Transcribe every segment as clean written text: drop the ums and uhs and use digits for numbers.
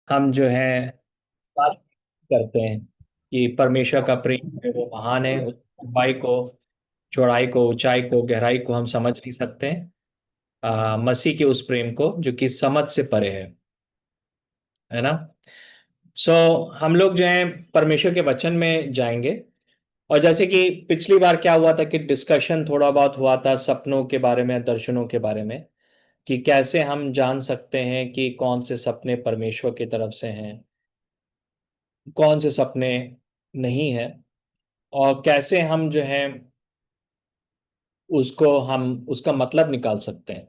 हम जो है बात करते हैं कि परमेश्वर का प्रेम है वो महान है। उस लंबाई को, चौड़ाई को, ऊंचाई को, गहराई को हम समझ नहीं सकते हैं। मसीह के उस प्रेम को जो कि समझ से परे है ना। सो हम लोग जो है परमेश्वर के वचन में जाएंगे। और जैसे कि पिछली बार क्या हुआ था कि डिस्कशन थोड़ा बहुत हुआ था सपनों के बारे में, दर्शनों के बारे में, कि कैसे हम जान सकते हैं कि कौन से सपने परमेश्वर की तरफ से हैं, कौन से सपने नहीं है, और कैसे हम जो है उसको हम उसका मतलब निकाल सकते हैं।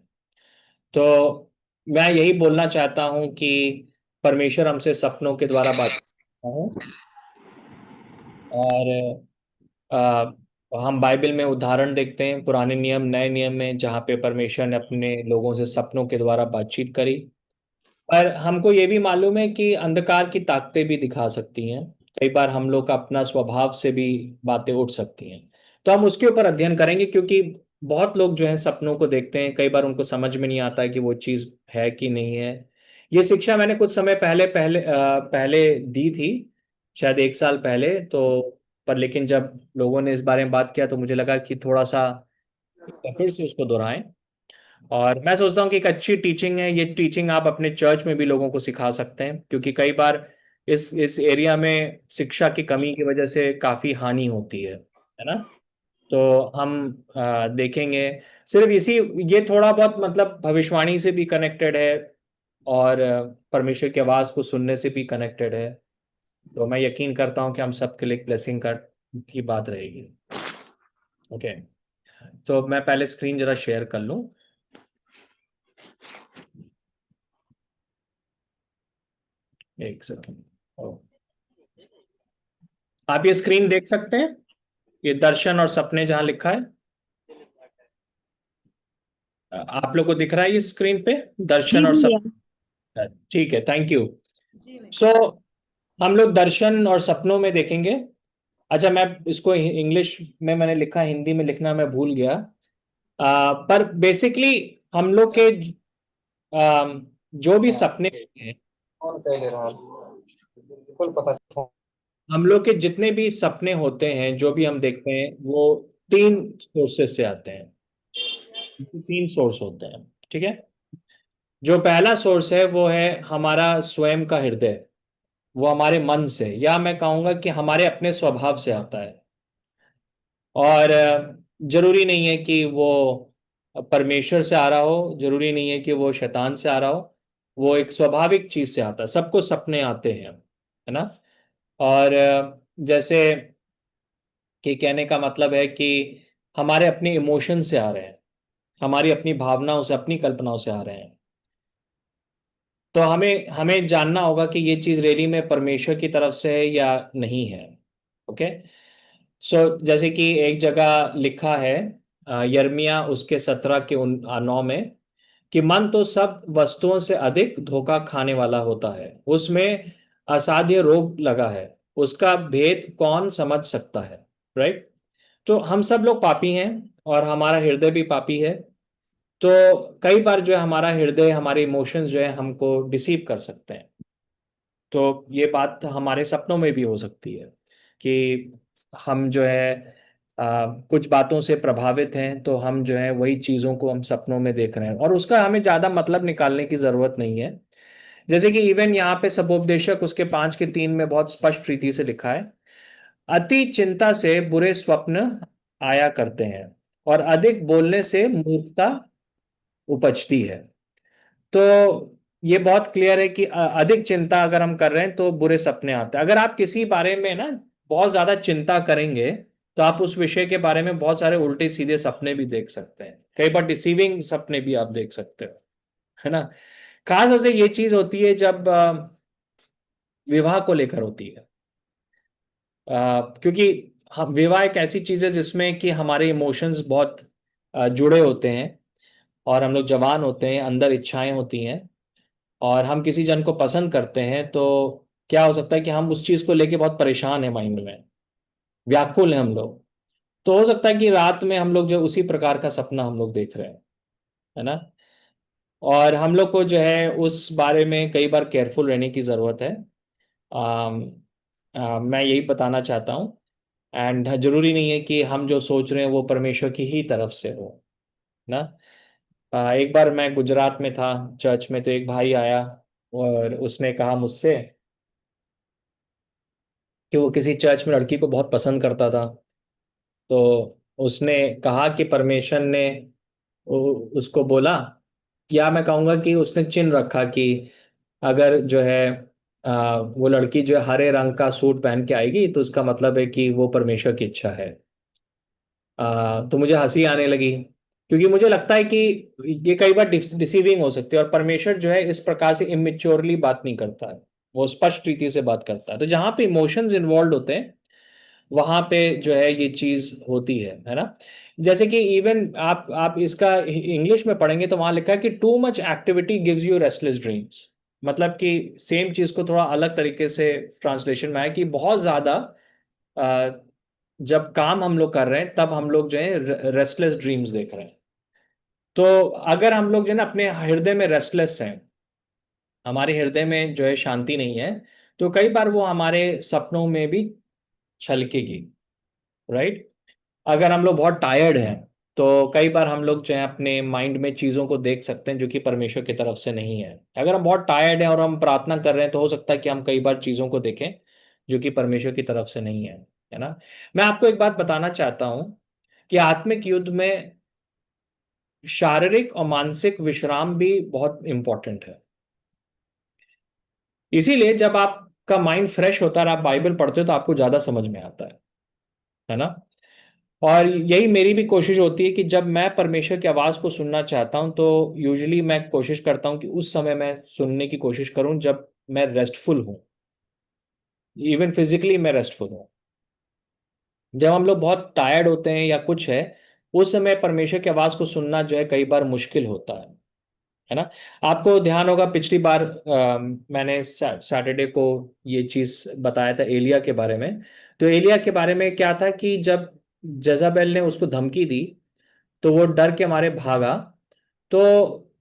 तो मैं यही बोलना चाहता हूं कि परमेश्वर हमसे सपनों के द्वारा बात करता है। और हम बाइबल में उदाहरण देखते हैं, पुराने नियम नए नियम में, जहाँ पे परमेश्वर ने अपने लोगों से सपनों के द्वारा बातचीत करी। पर हमको ये भी मालूम है कि अंधकार की ताकतें भी दिखा सकती हैं। कई बार हम लोग का अपना स्वभाव से भी बातें उठ सकती हैं। तो हम उसके ऊपर अध्ययन करेंगे, क्योंकि बहुत लोग जो है सपनों को देखते हैं, कई बार उनको समझ में नहीं आता है कि वो चीज़ है कि नहीं है। ये शिक्षा मैंने कुछ समय पहले पहले पहले दी थी, शायद 1 साल पहले तो। पर लेकिन जब लोगों ने इस बारे में बात किया तो मुझे लगा कि थोड़ा सा फिर से उसको दोहराएं। और मैं सोचता हूँ कि एक अच्छी टीचिंग है, ये टीचिंग आप अपने चर्च में भी लोगों को सिखा सकते हैं, क्योंकि कई बार इस एरिया में शिक्षा की कमी की वजह से काफी हानि होती है ना। तो हम देखेंगे सिर्फ इसी, ये थोड़ा बहुत मतलब भविष्यवाणी से भी कनेक्टेड है, और परमेश्वर की आवाज को सुनने से भी कनेक्टेड है। तो मैं यकीन करता हूँ कि हम सबके लिए ब्लेसिंग का की बात रहेगी। ओके, तो मैं पहले स्क्रीन जरा शेयर कर लूँ। एक सेकंड। आप ये स्क्रीन देख सकते हैं, ये दर्शन और सपने जहां लिखा है। आप लोग को दिख रहा है ये स्क्रीन पे, जी दर्शन और भैया। सपने? ठीक है, थैंक यू। जी भैया। सो हम लोग दर्शन और सपनों में देखेंगे। अच्छा, मैं इसको इंग्लिश में मैंने लिखा, हिंदी में लिखना मैं भूल गया। पर बेसिकली हम लोग के जो भी सपने होते हैं, कौन कह ले रहा है बिल्कुल पता चला। हम लोग के जितने भी सपने होते हैं, जो भी हम देखते हैं, वो 3 सोर्सेस से आते हैं। 3 सोर्स होते हैं, ठीक है। जो पहला सोर्स है वो है हमारा स्वयं का हृदय, वो हमारे मन से, या मैं कहूंगा कि हमारे अपने स्वभाव से आता है। और जरूरी नहीं है कि वो परमेश्वर से आ रहा हो, जरूरी नहीं है कि वो शैतान से आ रहा हो। वो एक स्वाभाविक चीज से आता है, सबको सपने आते हैं, है ना। और जैसे कि कहने का मतलब है कि हमारे अपने इमोशन से आ रहे हैं, हमारी अपनी भावनाओं से, अपनी कल्पनाओं से आ रहे हैं। तो हमें हमें जानना होगा कि ये चीज रेली में परमेश्वर की तरफ से है या नहीं है। ओके। जैसे कि एक जगह लिखा है, यर्मिया उसके 17 के 9 में, कि मन तो सब वस्तुओं से अधिक धोखा खाने वाला होता है, उसमें असाध्य रोग लगा है, उसका भेद कौन समझ सकता है। राइट। तो हम सब लोग पापी हैं, और हमारा हृदय भी पापी है। तो कई बार जो है हमारा हृदय, हमारे इमोशंस जो है हमको डिसीव कर सकते हैं। तो ये बात हमारे सपनों में भी हो सकती है कि हम जो है कुछ बातों से प्रभावित हैं, तो हम जो है वही चीज़ों को हम सपनों में देख रहे हैं, और उसका हमें ज़्यादा मतलब निकालने की ज़रूरत नहीं है। जैसे कि इवन यहाँ पे सबोपदेशक उसके 5 के 3 में बहुत स्पष्ट रीति से लिखा है, अति चिंता से बुरे स्वप्न आया करते हैं, और अधिक बोलने से मूर्खता उपजती है। तो ये बहुत क्लियर है कि अधिक चिंता अगर हम कर रहे हैं तो बुरे सपने आते हैं। अगर आप किसी बारे में ना बहुत ज्यादा चिंता करेंगे, तो आप उस विषय के बारे में बहुत सारे उल्टे सीधे सपने भी देख सकते हैं, कई बार डिसीविंग सपने भी आप देख सकते हो, है ना। खास तौर से ये चीज होती है जब विवाह को लेकर होती है। क्योंकि हम, विवाह एक ऐसी चीज है जिसमें कि हमारे इमोशंस बहुत जुड़े होते हैं, और हम लोग जवान होते हैं, अंदर इच्छाएं होती हैं, और हम किसी जन को पसंद करते हैं, तो क्या हो सकता है कि हम उस चीज को लेके बहुत परेशान है, माइंड में व्याकुल है हम लोग। तो हो सकता है कि रात में हम लोग जो उसी प्रकार का सपना हम लोग देख रहे हैं, है ना। और हम लोग को जो है उस बारे में कई बार केयरफुल रहने की ज़रूरत है। आम, मैं यही बताना चाहता हूँ। एंड जरूरी नहीं है कि हम जो सोच रहे हैं वो परमेश्वर की ही तरफ से हो ना। एक बार मैं गुजरात में था चर्च में, तो एक भाई आया और उसने कहा मुझसे कि वो किसी चर्च में लड़की को बहुत पसंद करता था। तो उसने कहा कि परमेश्वर ने उसको बोला, या मैं कहूँगा कि उसने चिन्ह रखा कि अगर जो है वो लड़की जो है हरे रंग का सूट पहन के आएगी तो उसका मतलब है कि वो परमेश्वर की इच्छा है। तो मुझे हंसी आने लगी, क्योंकि मुझे लगता है कि ये कई बार डिसीविंग हो सकती है, और परमेश्वर जो है इस प्रकार से इमेच्योरली बात नहीं करता है, वो स्पष्ट रीति से बात करता है। तो जहां पे इमोशंस इन्वॉल्व होते हैं वहां पे जो है ये चीज होती है ना। जैसे कि इवन आप इसका इंग्लिश में पढ़ेंगे तो वहां लिखा है कि too much activity gives you restless dreams. मतलब कि सेम चीज को थोड़ा अलग तरीके से ट्रांसलेशन में है कि बहुत ज्यादा अ, जब काम हम लोग कर रहे हैं तब हम लोग जो है रेस्टलेस ड्रीम्स देख रहे हैं। तो अगर हम लोग जो है ना अपने हृदय में रेस्टलेस हैं, हमारे हृदय में जो है शांति नहीं है, तो कई बार वो हमारे सपनों में भी छलकेगी। राइट। अगर हम लोग बहुत टायर्ड हैं तो कई बार हम लोग जो है अपने माइंड में चीज़ों को देख सकते हैं जो कि परमेश्वर की तरफ से नहीं है। अगर हम बहुत टायर्ड हैं और हम प्रार्थना कर रहे हैं तो हो सकता है कि हम कई बार चीज़ों को देखें जो कि परमेश्वर की तरफ से नहीं है ना। मैं आपको एक बात बताना चाहता हूं कि आत्मिक युद्ध में शारीरिक और मानसिक विश्राम भी बहुत इंपॉर्टेंट है। इसीलिए जब आपका माइंड फ्रेश होता है और आप बाइबल पढ़ते हो तो आपको ज्यादा समझ में आता है ना। और यही मेरी भी कोशिश होती है कि जब मैं परमेश्वर की आवाज़ को सुनना चाहता हूं तो यूजुअली मैं कोशिश करता हूं कि उस समय मैं सुनने की कोशिश करूं जब मैं रेस्टफुल हूं, इवन फिजिकली मैं रेस्टफुल हूं। जब हम लोग बहुत टायर्ड होते हैं या कुछ है, उस समय परमेश्वर की आवाज़ को सुनना जो है कई बार मुश्किल होता है ना। आपको ध्यान होगा पिछली बार मैंने सैटरडे को ये चीज़ बताया था एलिया के बारे में। तो एलिया के बारे में क्या था कि जब जजाबेल ने उसको धमकी दी तो वो डर के मारे भागा। तो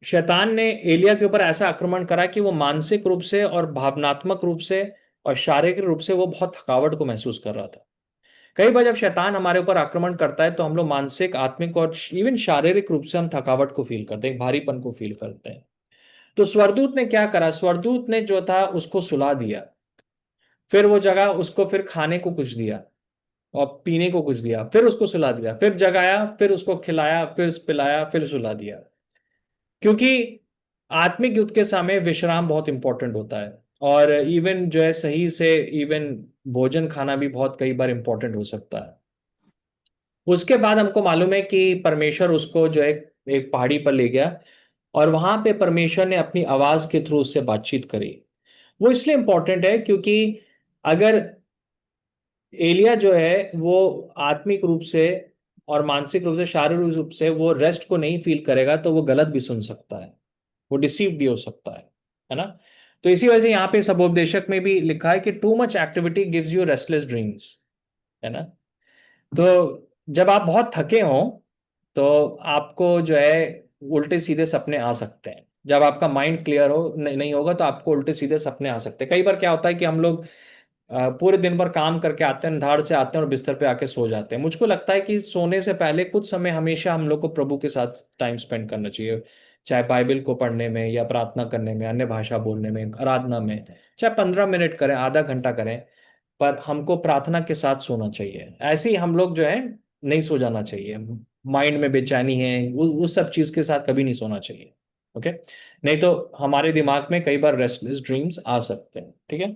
शैतान ने एलिया के ऊपर ऐसा आक्रमण करा कि वो मानसिक रूप से और भावनात्मक रूप से और शारीरिक रूप से वो बहुत थकावट को महसूस कर रहा था। कई बार जब शैतान हमारे ऊपर आक्रमण करता है तो हम लोग मानसिक, आत्मिक और इवन शारीरिक रूप से हम थकावट को फील करते हैं, भारीपन को फील करते हैं। तो स्वरदूत ने क्या करा, स्वरदूत ने जो था उसको सुला दिया। फिर वो जगह उसको फिर खाने को कुछ दिया और पीने को कुछ दिया, फिर उसको सुला दिया, फिर जगाया, फिर उसको खिलाया, फिर पिलाया, फिर सुला दिया। क्योंकि आत्मिक युद्ध के समय विश्राम बहुत इंपॉर्टेंट होता है। और इवन जो है सही से इवन भोजन खाना भी बहुत कई बार इंपॉर्टेंट हो सकता है। उसके बाद हमको मालूम है कि परमेश्वर उसको जो है एक पहाड़ी पर ले गया और वहां पे परमेश्वर ने अपनी आवाज के थ्रू उससे बातचीत करी। वो इसलिए इंपॉर्टेंट है क्योंकि अगर एलिया जो है वो आत्मिक रूप से और मानसिक रूप से, शारीरिक रूप से वो रेस्ट को नहीं फील करेगा तो वो गलत भी सुन सकता है, वो डिसीव भी हो सकता है ना। तो इसी वजह से यहाँ पे सबोपदेशक में भी लिखा है कि too much activity gives you restless dreams, है ना। तो जब आप बहुत थके हों तो आपको जो है उल्टे सीधे सपने आ सकते हैं। जब आपका माइंड क्लियर हो नहीं होगा तो आपको उल्टे सीधे सपने आ सकते हैं। कई बार क्या होता है कि हम लोग पूरे दिन भर काम करके आते हैं, धाड़ से आते हैं और बिस्तर पे आके सो जाते हैं। मुझको लगता है कि सोने से पहले कुछ समय हमेशा हम लोग को प्रभु के साथ टाइम स्पेंड करना चाहिए, चाहे बाइबल को पढ़ने में या प्रार्थना करने में, अन्य भाषा बोलने में, आराधना में। चाहे 15 मिनट करें, आधा घंटा करें, पर हमको प्रार्थना के साथ सोना चाहिए। ऐसे ही हम लोग जो है नहीं सो जाना चाहिए, माइंड में बेचैनी है उस सब चीज के साथ कभी नहीं सोना चाहिए। ओके। नहीं तो हमारे दिमाग में कई बार रेस्टलेस ड्रीम्स आ सकते हैं। ठीक है।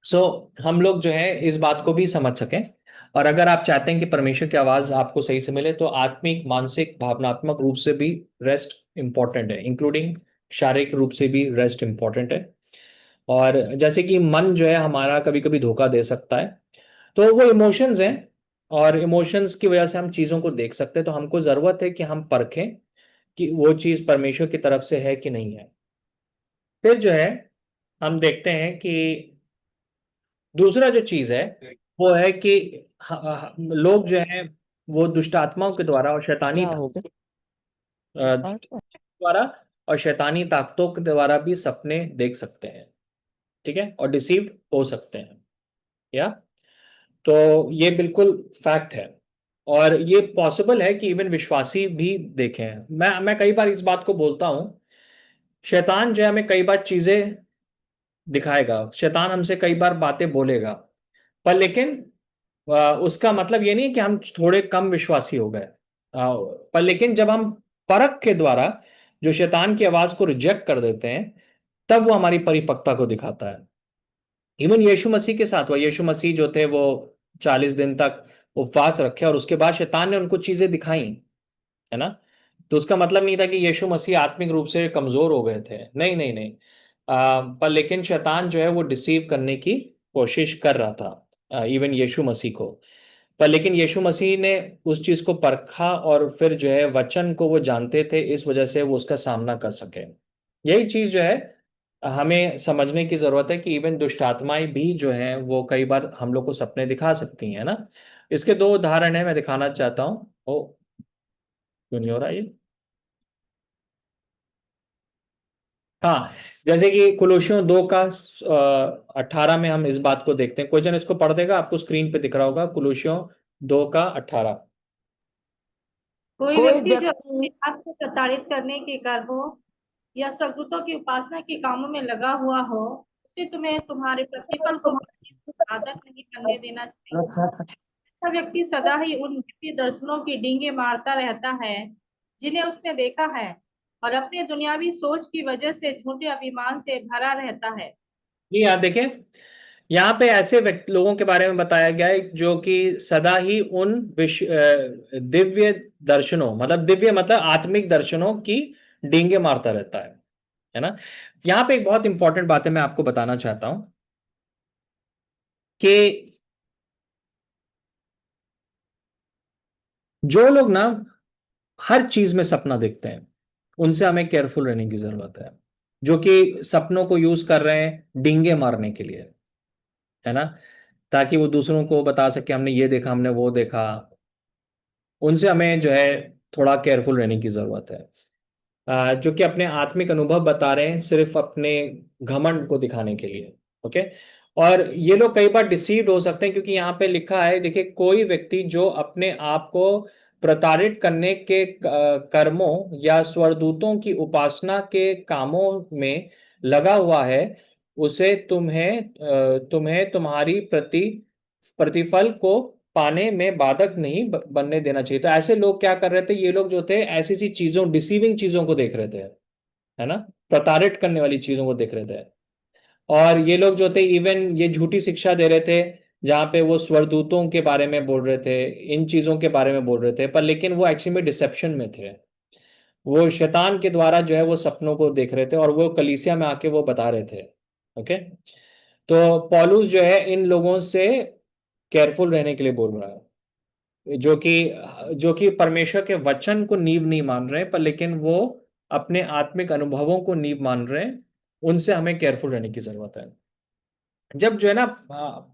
सो हम लोग जो है इस बात को भी समझ सकें। और अगर आप चाहते हैं कि परमेश्वर की आवाज आपको सही से मिले तो आत्मिक, मानसिक, भावनात्मक रूप से भी रेस्ट इंपॉर्टेंट है, इंक्लूडिंग शारीरिक रूप से भी रेस्ट इंपॉर्टेंट है। और जैसे कि मन जो है हमारा कभी कभी धोखा दे सकता है, तो वो इमोशंस हैं और इमोशंस की वजह से हम चीज़ों को देख सकते हैं। तो हमको ज़रूरत है कि हम परखें कि वो चीज़ परमेश्वर की तरफ से है कि नहीं है। फिर जो है हम देखते हैं कि दूसरा जो चीज़ है वो है कि लोग जो है वो दुष्ट आत्माओं के द्वारा और शैतानी क्या हो गया? द्वारा और शैतानी ताकतों के द्वारा भी सपने देख सकते हैं, ठीक है, और डिसीव्ड हो सकते हैं, या तो ये बिल्कुल फैक्ट है। और ये पॉसिबल है कि इवन विश्वासी भी देखें। मैं कई बार इस बात को बोलता हूं, शैतान जो है हमें कई बार चीजें दिखाएगा, शैतान हमसे कई बार बातें बोलेगा, पर लेकिन उसका मतलब ये नहीं कि हम थोड़े कम विश्वासी हो गए। पर लेकिन जब हम परख के द्वारा जो शैतान की आवाज को रिजेक्ट कर देते हैं, तब वो हमारी परिपक्वता को दिखाता है। इवन यीशु मसीह के साथ हुआ। यीशु मसीह जो थे वो 40 दिन तक उपवास रखे और उसके बाद शैतान ने उनको चीजें दिखाई, है ना। तो उसका मतलब नहीं था कि यीशु मसीह आत्मिक रूप से कमजोर हो गए थे, नहीं नहीं नहीं। पर लेकिन शैतान जो है वो डिसीव करने की कोशिश कर रहा था इवन यीशु मसीह को। पर लेकिन यीशु मसीह ने उस चीज को परखा और फिर जो है वचन को वो जानते थे, इस वजह से वो उसका सामना कर सके। यही चीज जो है हमें समझने की जरूरत है कि इवन दुष्ट आत्माएं भी जो हैं वो कई बार हम लोग को सपने दिखा सकती हैं ना। इसके दो उदाहरण है, मैं दिखाना चाहता हूँ। ओ, क्यों नहीं हो रहा ये? हाँ, जैसे कि कुलूसियों 2 का 18 में हम इस बात को देखते हैं। कोई जन इसको पढ़ देगा? आपको स्क्रीन पे दिख रहा होगा, कुलूसियों 2 का 18। कोई कोई व्यक्ति जो अपने व्यक्ति आप को प्रताड़ित करने के कर्मों या स्वर्गदूतों की उपासना के कामों में लगा हुआ हो, उसे तुम्हें तुम्हारे प्रतिफल को आदर नहीं करने देना चाहिए। ऐसा व्यक्ति सदा ही उन दिव्य दर्शनों की डींगे मारता रहता है जिन्हें उसने देखा है, और अपनी दुनियावी सोच की वजह से झूठे अभिमान से भरा रहता है। नहीं यार, देखें, यहाँ पे ऐसे लोगों के बारे में बताया गया है जो कि सदा ही उन दिव्य दर्शनों, मतलब दिव्य मतलब आत्मिक दर्शनों की डींगे मारता रहता है ना। यहाँ पे एक बहुत इंपॉर्टेंट बात है, मैं आपको बताना चाहता हूं कि जो लोग ना हर चीज में सपना देखते हैं, उनसे हमें केयरफुल रहने की जरूरत है। जो कि सपनों को यूज कर रहे हैं डींगे मारने के लिए, है ना, ताकि वो दूसरों को बता सके हमने ये देखा, हमने वो देखा। उनसे हमें जो है थोड़ा केयरफुल रहने की जरूरत है। जो कि अपने आत्मिक अनुभव बता रहे हैं सिर्फ अपने घमंड को दिखाने के लिए। ओके। और ये लोग कई बार डिसीव्ड हो सकते हैं, क्योंकि यहाँ पे लिखा है, देखिए, कोई व्यक्ति जो अपने आप को प्रताड़ित करने के कर्मों या स्वरदूतों की उपासना के कामों में लगा हुआ है, उसे तुम्हें तुम्हारी प्रतिफल को पाने में बाधक नहीं बनने देना चाहिए। तो ऐसे लोग क्या कर रहे थे? ये लोग जो थे ऐसी सी चीजों, डिसीविंग चीजों को देख रहे थे, है ना, प्रताड़ित करने वाली चीजों को देख रहे थे। और ये लोग जो थे इवन ये झूठी शिक्षा दे रहे थे, जहां पे वो स्वरदूतों के बारे में बोल रहे थे, इन चीजों के बारे में बोल रहे थे, पर लेकिन वो एक्चुअली में डिसेप्शन में थे। वो शैतान के द्वारा जो है वो सपनों को देख रहे थे और वो कलीसिया में आके वो बता रहे थे। ओके। तो पौलुस जो है इन लोगों से केयरफुल रहने के लिए बोल रहा है, जो कि परमेश्वर के वचन को नींव नहीं मान रहे हैं, पर लेकिन वो अपने आत्मिक अनुभवों को नींव मान रहे हैं। उनसे हमें केयरफुल रहने की जरूरत है। जब जो है ना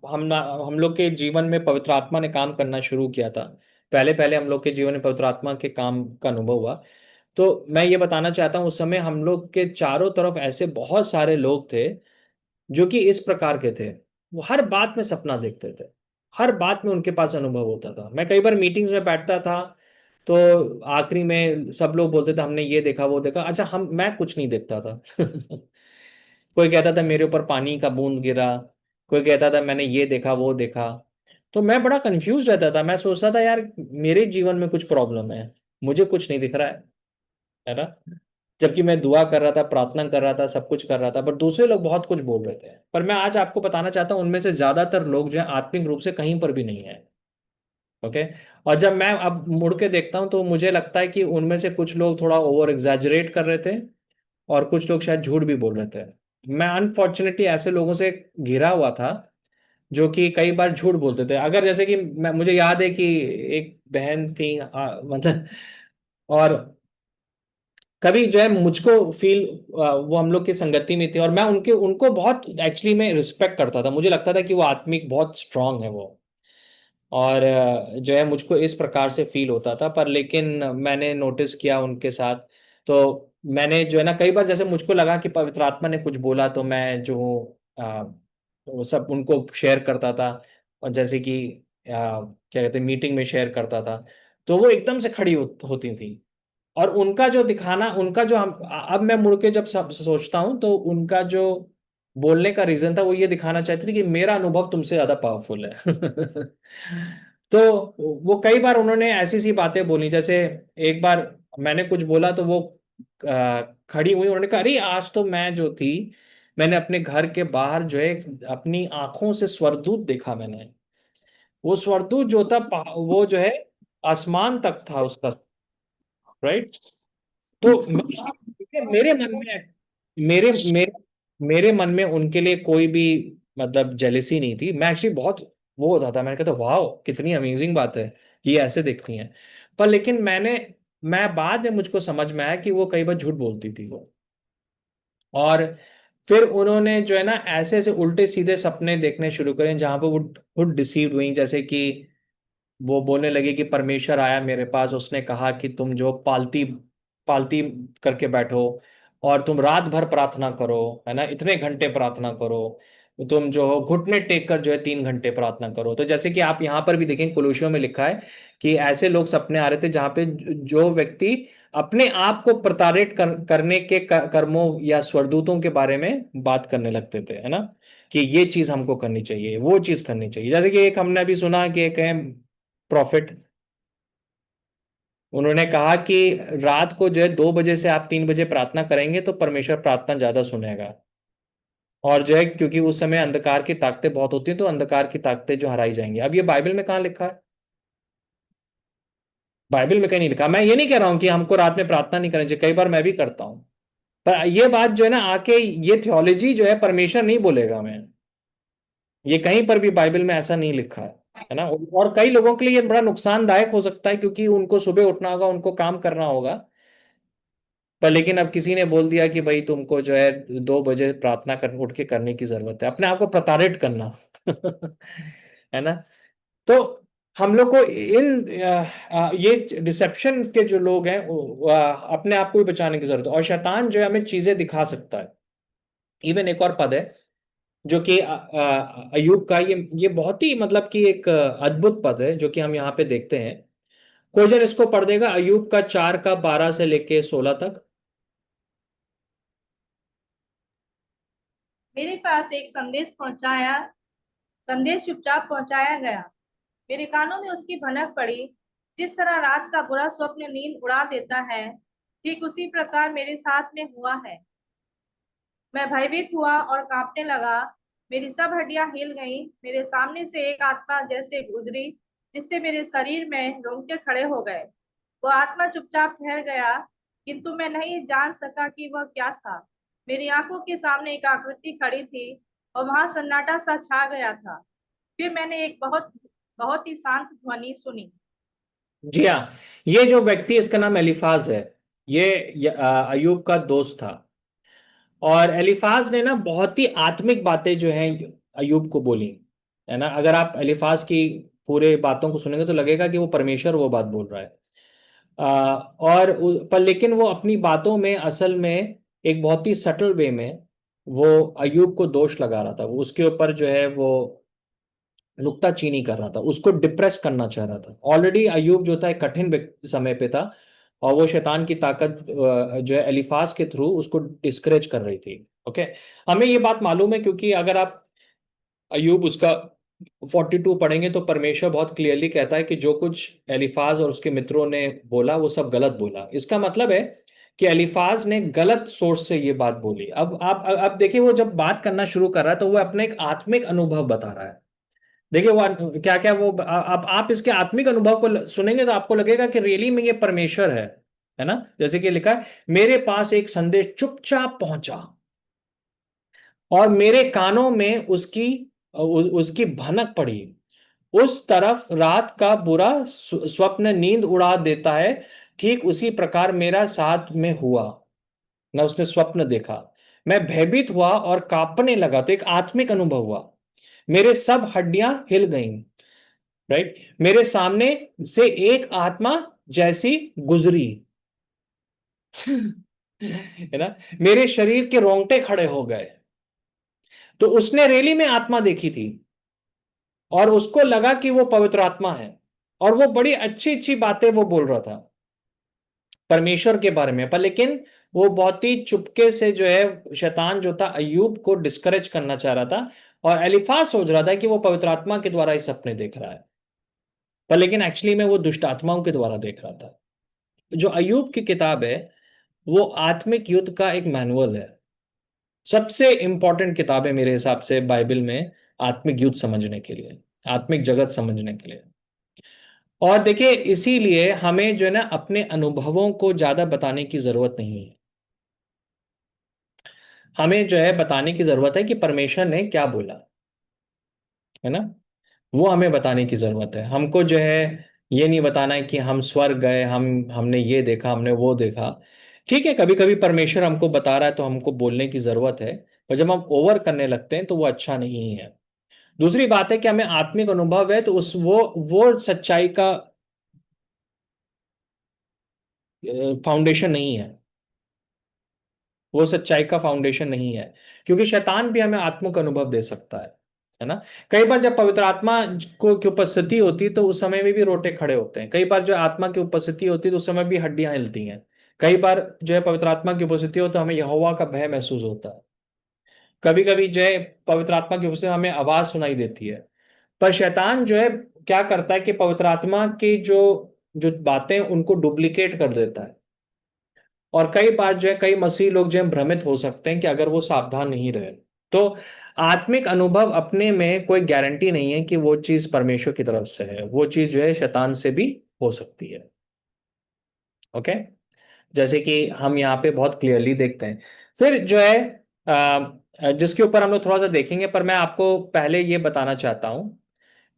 हम लोग के जीवन में पवित्र आत्मा ने काम करना शुरू किया था, पहले पहले हम लोग के जीवन में पवित्र आत्मा के काम का अनुभव हुआ, तो मैं ये बताना चाहता हूँ, उस समय हम लोग के चारों तरफ ऐसे बहुत सारे लोग थे जो कि इस प्रकार के थे। वो हर बात में सपना देखते थे, हर बात में उनके पास अनुभव होता था। मैं कई बार मीटिंग्स में बैठता था, तो आखिरी में सब लोग बोलते थे हमने ये देखा वो देखा। अच्छा, मैं कुछ नहीं देखता था। कोई कहता था मेरे ऊपर पानी का बूंद गिरा, कोई कहता था मैंने ये देखा वो देखा। तो मैं बड़ा कंफ्यूज रहता था, मैं सोचता था यार मेरे जीवन में कुछ प्रॉब्लम है, मुझे कुछ नहीं दिख रहा है ना। जबकि मैं दुआ कर रहा था, प्रार्थना कर रहा था, सब कुछ कर रहा था, पर दूसरे लोग बहुत कुछ बोल रहे थे। पर मैं आज आपको बताना चाहता हूं, उनमें से ज्यादातर लोग जो है आत्मिक रूप से कहीं पर भी नहीं है। ओके। और जब मैं अब मुड़ के देखता हूं तो मुझे लगता है कि उनमें से कुछ लोग थोड़ा ओवर एग्जैजरेट कर रहे थे और कुछ लोग शायद झूठ भी बोल रहे थे। मैं अनफॉर्चुनेटली ऐसे लोगों से घिरा हुआ था जो कि कई बार झूठ बोलते थे। अगर जैसे कि मुझे याद है कि एक बहन थी, मतलब, और कभी जो है मुझको फील, वो हम लोग की संगति में थे और मैं उनके उनको बहुत एक्चुअली में रिस्पेक्ट करता था। मुझे लगता था कि वो आत्मिक बहुत स्ट्रांग है वो। और जो है मुझको इस प्रकार से फील होता था। पर लेकिन मैंने नोटिस किया उनके साथ, तो मैंने जो है ना कई बार जैसे मुझको लगा कि पवित्र आत्मा ने कुछ बोला, तो मैं जो हूँ वो सब उनको शेयर करता था। और जैसे कि क्या कहते हैं, मीटिंग में शेयर करता था, तो वो एकदम से खड़ी होती थी। और उनका जो दिखाना, उनका जो अब मैं मुड़ के जब सब सोचता हूँ, तो उनका जो बोलने का रीजन था वो ये दिखाना चाहती थी कि मेरा अनुभव तुमसे ज्यादा पावरफुल है। तो वो कई बार उन्होंने ऐसी सी बातें बोली, जैसे एक बार मैंने कुछ बोला तो वो खड़ी हुई, उन्होंने कहा अरे आज तो मैं जो थी, मैंने अपने घर के बाहर जो है अपनी आंखों से स्वर्गदूत देखा मैंने। वो स्वर्गदूत जो था वो जो है आसमान तक था उसका, राइट। तो मेरे मन में, मेरे मेरे मेरे मन में उनके लिए कोई भी मतलब जेलेसी नहीं थी। मैं एक्चुअली बहुत वो होता था, मैंने कहा था वाह कितनी अमेजिंग बात है कि ये ऐसे देखती हैं। पर लेकिन मैं बाद में मुझको समझ में आया कि वो कई बार झूठ बोलती थी वो। और फिर उन्होंने जो है ना ऐसे ऐसे उल्टे सीधे सपने देखने शुरू करे जहां पर वो खुद डिसीव्ड हुई। जैसे कि वो बोलने लगी कि परमेश्वर आया मेरे पास, उसने कहा कि तुम जो पालती पालती करके बैठो और तुम रात भर प्रार्थना करो, है ना, इतने घंटे प्रार्थना करो, तुम जो हो घुटने टेक कर जो है 3 घंटे प्रार्थना करो। तो जैसे कि आप यहाँ पर भी देखें कुलुसियों में लिखा है कि ऐसे लोग सपने आ रहे थे जहां पे जो व्यक्ति अपने आप को प्रताड़ित करने के कर्मों या स्वरदूतों के बारे में बात करने लगते थे, है ना, कि ये चीज हमको करनी चाहिए, वो चीज करनी चाहिए। जैसे कि एक हमने अभी सुना कि एक है प्रॉफिट, उन्होंने कहा कि रात को जो है 2 बजे से आप 3 बजे प्रार्थना करेंगे तो परमेश्वर प्रार्थना ज्यादा सुनेगा। और जो है क्योंकि उस समय अंधकार की ताकतें बहुत होती हैं, तो अंधकार की ताकतें जो हराई जाएंगी। अब ये बाइबल में कहाँ लिखा है? बाइबल में कहीं नहीं लिखा। मैं ये नहीं कह रहा हूं कि हमको रात में प्रार्थना नहीं करनी चाहिए, कई बार मैं भी करता हूं। पर ये बात जो है ना आके, ये थियोलॉजी जो है परमेश्वर नहीं बोलेगा मैं, ये कहीं पर भी बाइबल में ऐसा नहीं लिखा है ना। और कई लोगों के लिए ये बड़ा नुकसानदायक हो सकता है क्योंकि उनको सुबह उठना होगा, उनको काम करना होगा। पर लेकिन अब किसी ने बोल दिया कि भाई तुमको जो है 2 बजे प्रार्थना कर उठ के करने की जरूरत है, अपने आप को प्रताड़ित करना। है ना। तो हम लोग को ये डिसेप्शन के जो लोग हैं अपने आप को भी बचाने की जरूरत है। और शैतान जो है हमें चीजें दिखा सकता है। इवन एक और पद है जो कि अय्यूब का, ये बहुत ही मतलब कि एक अद्भुत पद है जो कि हम यहाँ पे देखते हैं। कोई जन इसको पढ़ देगा, अय्यूब का 4 का 12 से लेके 16 तक। मेरे पास एक संदेश चुपचाप पहुंचाया गया। मेरे कानों में उसकी भनक पड़ी। जिस तरह रात का बुरा स्वप्न नींद उड़ा देता है, ठीक उसी प्रकार मेरे साथ में हुआ है। मैं भयभीत हुआ और कांपने लगा। मेरी सब हड्डियां हिल गईं। मेरे सामने से एक आत्मा जैसे गुजरी, जिससे मेरे शरीर में रोंगटे खड़े हो गए। वो आत्मा चुपचाप ठहर गया, किंतु मैं नहीं जान सका कि वह क्या था। मेरी आंखों के सामने एक आकृति खड़ी थी और वहां सन्नाटा सा छा गया था। फिर मैंने एक बहुत बहुत ही शांत ध्वनि सुनी। जी हाँ, ये जो व्यक्ति इसका नाम एलिफाज है, ये अय्यूब का दोस्त था। और एलिफाज ने ना बहुत ही आत्मिक बातें जो हैं अय्यूब को बोली, है ना। अगर आप एलिफाज की पूरे बातों को सुनेंगे तो लगेगा कि वो परमेश्वर वो बात बोल रहा है। पर लेकिन वो अपनी बातों में असल में एक बहुत ही सटल वे में वो अय्यूब को दोष लगा रहा था। वो उसके ऊपर जो है वो नुक्ताचीनी कर रहा था, उसको डिप्रेस करना चाह रहा था। ऑलरेडी अय्यूब जो था एक कठिन समय पे था, और वो शैतान की ताकत जो है एलिफास के थ्रू उसको डिस्करेज कर रही थी। ओके, हमें ये बात मालूम है क्योंकि अगर आप अय्यूब उसका 42 पढ़ेंगे तो परमेश्वर बहुत क्लियरली कहता है कि जो कुछ एलिफाज और उसके मित्रों ने बोला वो सब गलत बोला। इसका मतलब है कि एलिफाज ने गलत सोर्स से ये बात बोली। अब आप अब देखिए, वो जब बात करना शुरू कर रहा है तो वो अपने एक आत्मिक अनुभव बता रहा है। देखिए वो क्या क्या वो अब आप इसके आत्मिक अनुभव को सुनेंगे तो आपको लगेगा कि रियली में ये परमेश्वर है ना। जैसे कि लिखा है, मेरे पास एक संदेश चुपचाप पहुंचा और मेरे कानों में उसकी भनक पड़ी। उस तरफ रात का बुरा स्वप्न नींद उड़ा देता है, ठीक उसी प्रकार मेरा साथ में हुआ ना। उसने स्वप्न देखा, मैं भयभीत हुआ और कांपने लगा। तो एक आत्मिक अनुभव हुआ, मेरे सब हड्डियां हिल गईं। राइट, मेरे सामने से एक आत्मा जैसी गुजरी, है ना, मेरे शरीर के रोंगटे खड़े हो गए। तो उसने रैली में आत्मा देखी थी और उसको लगा कि वो पवित्र आत्मा है, और वो बड़ी अच्छी अच्छी बातें वो बोल रहा था परमेश्वर के बारे में। पर लेकिन वो बहुत ही चुपके से जो है, शैतान जो था अय्यूब को डिस्करेज करना चाह रहा था, और एलिफाज सोच रहा था कि वो पवित्र आत्मा के द्वारा ही सपने देख रहा है, पर लेकिन एक्चुअली में वो दुष्ट आत्माओं के द्वारा देख रहा था। जो अय्यूब की किताब है वो आत्मिक युद्ध का एक मैनुअल है, सबसे इंपॉर्टेंट किताब है मेरे हिसाब से बाइबल में, आत्मिक युद्ध समझने के लिए, आत्मिक जगत समझने के लिए। और देखिए, इसीलिए हमें जो है ना अपने अनुभवों को ज्यादा बताने की जरूरत नहीं है। हमें जो है बताने की जरूरत है कि परमेश्वर ने क्या बोला, है ना, वो हमें बताने की जरूरत है। हमको जो है ये नहीं बताना है कि हम स्वर्ग गए, हमने ये देखा, हमने वो देखा। ठीक है, कभी कभी परमेश्वर हमको बता रहा है तो हमको बोलने की जरूरत है, पर जब हम ओवर करने लगते हैं तो वो अच्छा नहीं है। दूसरी बात है कि हमें आत्मिक अनुभव है तो उस वो सच्चाई का फाउंडेशन नहीं है, वो सच्चाई का फाउंडेशन नहीं है, क्योंकि शैतान भी हमें आत्मिक अनुभव दे सकता है ना। कई बार जब पवित्र आत्मा को की उपस्थिति होती है तो उस समय में भी रोटे खड़े होते हैं। कई बार जो आत्मा की उपस्थिति होती है तो उस समय भी हड्डियां हिलती हैं। कई बार जो है पवित्र आत्मा की उपस्थिति हो तो हमें यहोवा का भय महसूस होता है। कभी कभी जो है पवित्र आत्मा की उपस्थिति में हमें आवाज सुनाई देती है। पर शैतान जो है क्या करता है कि पवित्र आत्मा की जो जो बातें उनको डुप्लीकेट कर देता है। और कई बार जो है कई मसीह लोग जो है भ्रमित हो सकते हैं कि अगर वो सावधान नहीं रहे तो। आत्मिक अनुभव अपने में कोई गारंटी नहीं है कि वो चीज परमेश्वर की तरफ से है, वो चीज जो है शैतान से भी हो सकती है। ओके, जैसे कि हम यहाँ पे बहुत क्लियरली देखते हैं। फिर जो है जिसके ऊपर हम लोग थोड़ा सा देखेंगे, पर मैं आपको पहले ये बताना चाहता हूं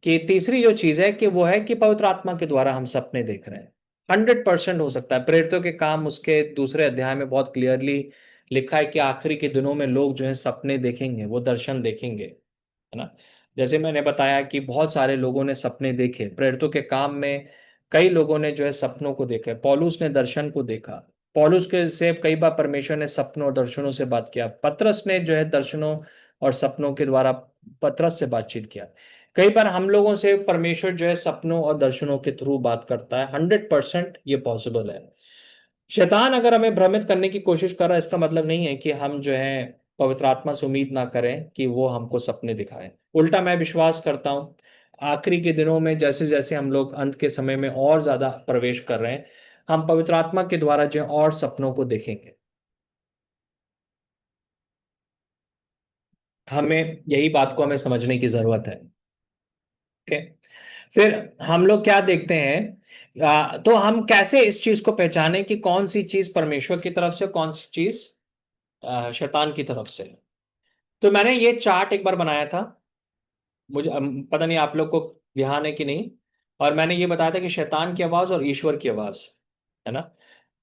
कि तीसरी जो चीज है कि वो है कि पवित्र आत्मा के द्वारा हम सपने देख रहे हैं। 100% हो सकता है। प्रेरितों के काम उसके दूसरे अध्याय में बहुत क्लियरली लिखा है कि आखिरी के दिनों में लोग जो है सपने देखेंगे, वो दर्शन देखेंगे, है ना। जैसे मैंने बताया कि बहुत सारे लोगों ने सपने देखे प्रेरितों के काम में। कई लोगों ने जो है सपनों को देखा, पौलुस ने दर्शन को देखा। पौलुस के से कई बार परमेश्वर ने सपनों और दर्शनों से बात किया। पतरस ने जो है दर्शनों और सपनों के द्वारा पतरस से बातचीत किया। कई बार हम लोगों से परमेश्वर जो है सपनों और दर्शनों के थ्रू बात करता है। 100% ये पॉसिबल है। शैतान अगर हमें भ्रमित करने की कोशिश कर रहा है, इसका मतलब नहीं है कि हम जो है पवित्र आत्मा से उम्मीद ना करें कि वो हमको सपने दिखाए। उल्टा मैं विश्वास करता हूं आखिरी के दिनों में जैसे जैसे हम लोग अंत के समय में और ज्यादा प्रवेश कर रहे हैं, हम पवित्र आत्मा के द्वारा जो है और सपनों को देखेंगे। हमें यही बात को हमें समझने की जरूरत है। ओके, फिर हम लोग क्या देखते हैं, तो हम कैसे इस चीज को पहचाने कि कौन सी चीज परमेश्वर की तरफ से, कौन सी चीज शैतान की तरफ से। तो मैंने ये चार्ट एक बार बनाया था, मुझे पता नहीं आप लोग को ध्यान है कि नहीं। और मैंने ये बताया था कि शैतान की आवाज और ईश्वर की आवाज, है ना।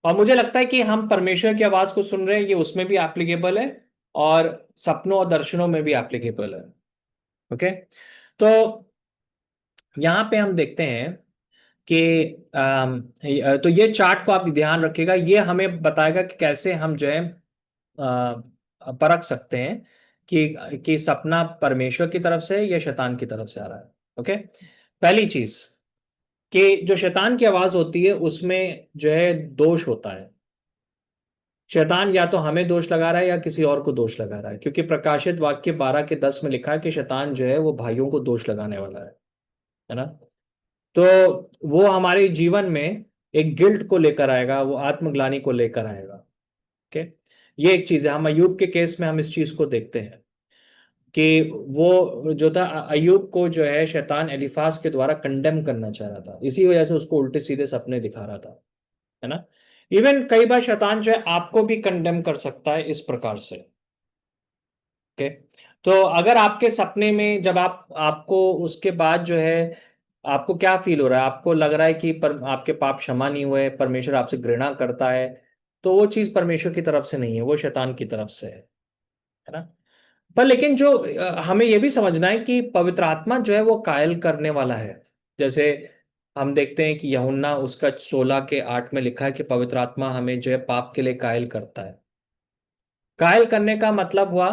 और मुझे लगता है कि हम परमेश्वर की आवाज को सुन रहे हैं, ये उसमें भी एप्लीकेबल है और सपनों और दर्शनों में भी एप्लीकेबल है। ओके, तो यहाँ पे हम देखते हैं कि तो ये चार्ट को आप ध्यान रखिएगा, ये हमें बताएगा कि कैसे हम जो है परख सकते हैं कि सपना परमेश्वर की तरफ से है या शैतान की तरफ से आ रहा है। ओके, पहली चीज कि जो शैतान की आवाज होती है उसमें जो है दोष होता है। शैतान या तो हमें दोष लगा रहा है या किसी और को दोष लगा रहा है, क्योंकि प्रकाशित वाक्य 12 के 10 में लिखा है कि शैतान जो है वो भाइयों को दोष लगाने वाला है ना। तो वो हमारे जीवन में एक गिल्ट को लेकर आएगा, वो आत्मग्लानि को लेकर आएगा। ओके, ये एक चीज है। हम अय्यूब के केस में हम इस चीज को देखते हैं कि वो जो था अय्यूब को जो है शैतान एलिफाज के द्वारा कंडेम करना चाह रहा था, इसी वजह से उसको उल्टे सीधे सपने दिखा रहा था, है ना। इवन कई बार शैतान जो है आपको भी कंडेम कर सकता है इस प्रकार से। ओके, तो अगर आपके सपने में जब आपको उसके बाद जो है आपको क्या फील हो रहा है, आपको लग रहा है कि आपके पाप क्षमा नहीं हुए, परमेश्वर आपसे घृणा करता है, तो वो चीज परमेश्वर की तरफ से नहीं है, वो शैतान की तरफ से है ना। पर लेकिन जो हमें यह भी समझना है कि पवित्र आत्मा जो है वो कायल करने वाला है। जैसे हम देखते हैं कि यूहन्ना उसका 16 के 8 में लिखा है कि पवित्र आत्मा हमें जो है पाप के लिए कायल करता है। कायल करने का मतलब हुआ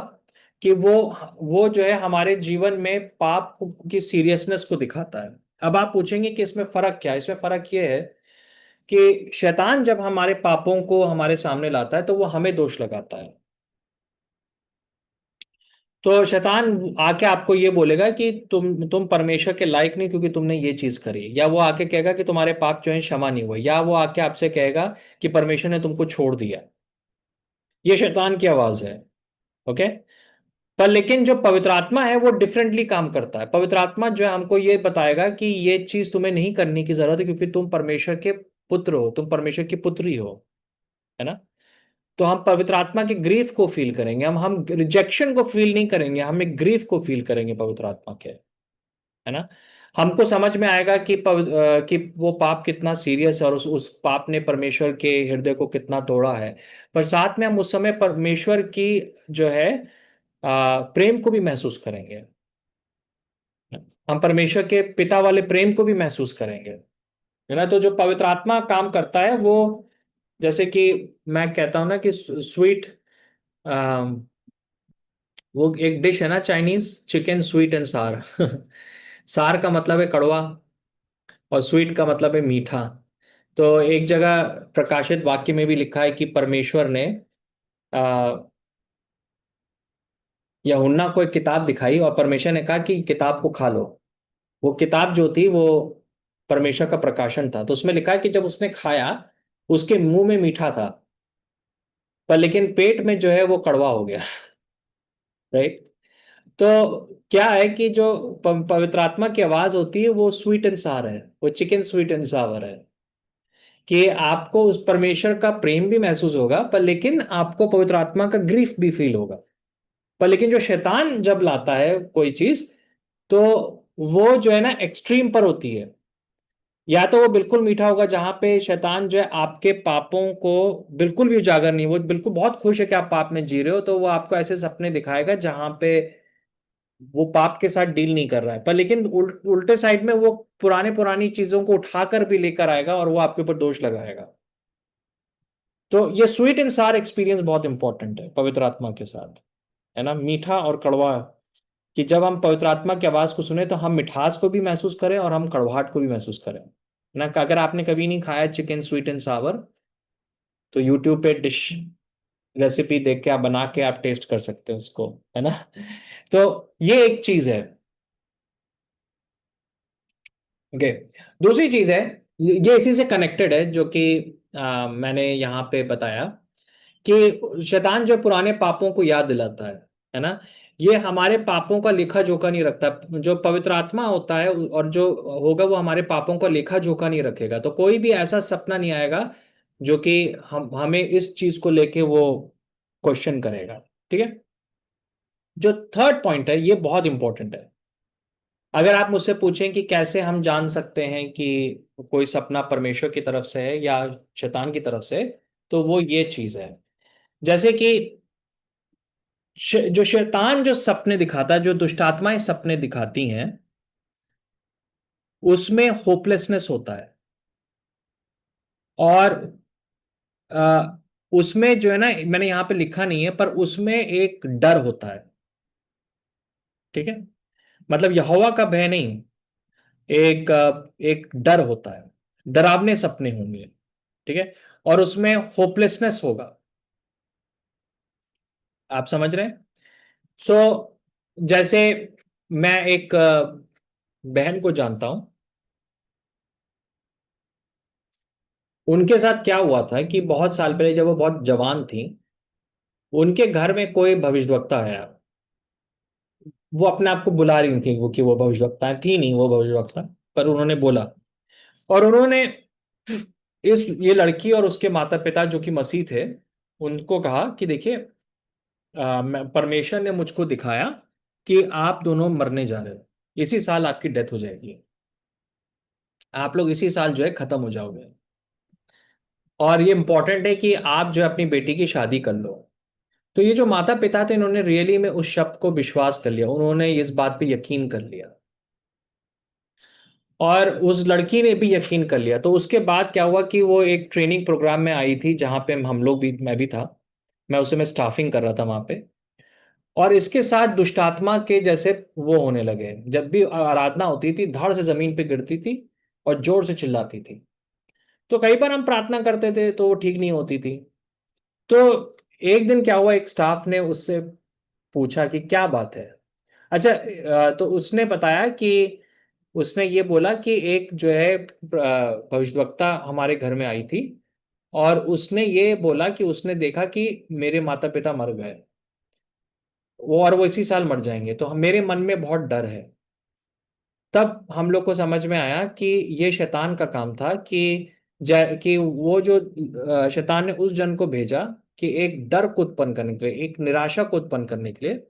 कि वो जो है हमारे जीवन में पाप की सीरियसनेस को दिखाता है। अब आप पूछेंगे कि इसमें फर्क क्या है? इसमें फर्क ये है कि शैतान जब हमारे पापों को हमारे सामने लाता है तो वो हमें दोष लगाता है। तो शैतान आके आपको ये बोलेगा कि तुम परमेश्वर के लायक नहीं क्योंकि तुमने ये चीज करी, या वो आके कहेगा कि तुम्हारे पाप जो है क्षमा नहीं हुए, या वो आके आपसे कहेगा कि परमेश्वर ने तुमको छोड़ दिया। ये शैतान की आवाज है। ओके। पर लेकिन जो पवित्र आत्मा है वो डिफरेंटली काम करता है। पवित्र आत्मा जो है हमको ये बताएगा कि ये चीज तुम्हें नहीं करने की जरूरत है क्योंकि तुम परमेश्वर के पुत्र हो, तुम परमेश्वर की पुत्री हो, है ना। तो हम पवित्र आत्मा के ग्रीफ को फील करेंगे, हम रिजेक्शन को फील नहीं करेंगे, हम एक ग्रीफ को फील करेंगे पवित्र आत्मा के, है ना। हमको समझ में आएगा कि वो पाप कितना सीरियस है और उस पाप ने परमेश्वर के हृदय को कितना तोड़ा है। पर साथ में हम उस समय परमेश्वर की जो है प्रेम को भी महसूस करेंगे। हम परमेश्वर के पिता वाले प्रेम को भी महसूस करेंगे, है ना। तो जो पवित्र आत्मा काम करता है वो, जैसे कि मैं कहता हूं ना कि स्वीट, वो एक डिश है ना चाइनीज, चिकन स्वीट एंड सार। सार का मतलब है कड़वा और स्वीट का मतलब है मीठा। तो एक जगह प्रकाशित वाक्य में भी लिखा है कि परमेश्वर ने आ, यूहन्ना को एक किताब दिखाई और परमेश्वर ने कहा कि किताब को खा लो। वो किताब जो थी वो परमेश्वर का प्रकाशन था। तो उसमें लिखा है कि जब उसने खाया उसके मुंह में मीठा था, पर लेकिन पेट में जो है वो कड़वा हो गया। राइट। तो क्या है कि जो पवित्र आत्मा की आवाज होती है वो स्वीट एंड सार है, वो चिकन स्वीट एंड सावर है, कि आपको उस परमेश्वर का प्रेम भी महसूस होगा पर लेकिन आपको पवित्र आत्मा का ग्रीफ भी फील होगा। पर लेकिन जो शैतान जब लाता है कोई चीज, तो वो जो है ना एक्सट्रीम पर होती है। या तो वो बिल्कुल मीठा होगा जहां पे शैतान जो है आपके पापों को बिल्कुल भी उजागर नहीं, वो बिल्कुल बहुत खुश है कि आप पाप में जी रहे हो, तो वो आपको ऐसे सपने दिखाएगा जहां पे वो पाप के साथ डील नहीं कर रहा है। पर लेकिन उल्टे साइड में वो पुराने पुरानी चीजों को उठाकर भी लेकर आएगा और वो आपके ऊपर दोष लगाएगा। तो ये स्वीट एंड सार एक्सपीरियंस बहुत इंपॉर्टेंट है पवित्र आत्मा के साथ, है ना, मीठा और कड़वा। कि जब हम पवित्र आत्मा की आवाज को सुने तो हम मिठास को भी महसूस करें और हम कड़वाहट को भी महसूस करें, है ना। अगर आपने कभी नहीं खाया चिकन स्वीट एंड सावर, तो यूट्यूब पे डिश रेसिपी देख के आप बना के आप टेस्ट कर सकते हो उसको, है ना। तो ये एक चीज है। ओके। दूसरी चीज है, ये इसी से कनेक्टेड है, जो कि मैंने यहाँ पे बताया कि शैतान जो पुराने पापों को याद दिलाता है ना। ये हमारे पापों का लेखा जोखा नहीं रखता। जो पवित्र आत्मा होता है और जो होगा वो हमारे पापों का लेखा जोखा नहीं रखेगा। तो कोई भी ऐसा सपना नहीं आएगा जो कि हम हमें इस चीज को लेके वो क्वेश्चन करेगा। ठीक है। जो थर्ड पॉइंट है ये बहुत इंपॉर्टेंट है। अगर आप मुझसे पूछें कि कैसे हम जान सकते हैं कि कोई सपना परमेश्वर की तरफ से है या शैतान की तरफ से, तो वो ये चीज है। जैसे कि जो शैतान जो सपने दिखाता है, जो दुष्टात्माएं सपने दिखाती हैं, उसमें होपलेसनेस होता है। और उसमें जो है ना, मैंने यहां पे लिखा नहीं है पर उसमें एक डर होता है। ठीक है। मतलब यहोवा का भय नहीं, एक डर होता है, डरावने सपने होंगे। ठीक है। और उसमें होपलेसनेस होगा। आप समझ रहे हैं? सो जैसे मैं एक बहन को जानता हूं। उनके साथ क्या हुआ था कि बहुत साल पहले जब वो बहुत जवान थी, उनके घर में कोई भविष्यवक्ता है। वो अपने आप को बुला रही थी वो कि वो भविष्यवक्ता थी, नहीं वो भविष्यवक्ता, पर उन्होंने बोला। और उन्होंने इस ये लड़की और उसके माता पिता जो कि मसीह थे, उनको कहा कि देखिए, परमेश्वर ने मुझको दिखाया कि आप दोनों मरने जा रहे हो, इसी साल आपकी डेथ हो जाएगी, आप लोग इसी साल जो है खत्म हो जाओगे। और ये इंपॉर्टेंट है कि आप जो है अपनी बेटी की शादी कर लो। तो ये जो माता पिता थे इन्होंने रियली में उस शब्द को विश्वास कर लिया, उन्होंने इस बात पे यकीन कर लिया। और उस लड़की ने भी यकीन कर लिया। तो उसके बाद क्या हुआ कि वो एक ट्रेनिंग प्रोग्राम में आई थी जहां पे हम लोग भी, मैं भी था, मैं उस समय स्टाफिंग कर रहा था वहां पे। और इसके साथ दुष्टात्मा के जैसे वो होने लगे, जब भी आराधना होती थी धड़ से जमीन पे गिरती थी और जोर से चिल्लाती थी। तो कई बार हम प्रार्थना करते थे तो वो ठीक नहीं होती थी। तो एक दिन क्या हुआ, एक स्टाफ ने उससे पूछा कि क्या बात है। अच्छा, तो उसने बताया कि उसने ये बोला कि एक जो है भविष्यवक्ता हमारे घर में आई थी और उसने ये बोला कि उसने देखा कि मेरे माता पिता मर गए, वो इसी साल मर जाएंगे। तो मेरे मन में बहुत डर है। तब हम लोग को समझ में आया कि ये शैतान का काम था कि वो जो शैतान ने उस जन को भेजा कि एक डर को उत्पन्न करने के लिए, एक निराशा को उत्पन्न करने के लिए।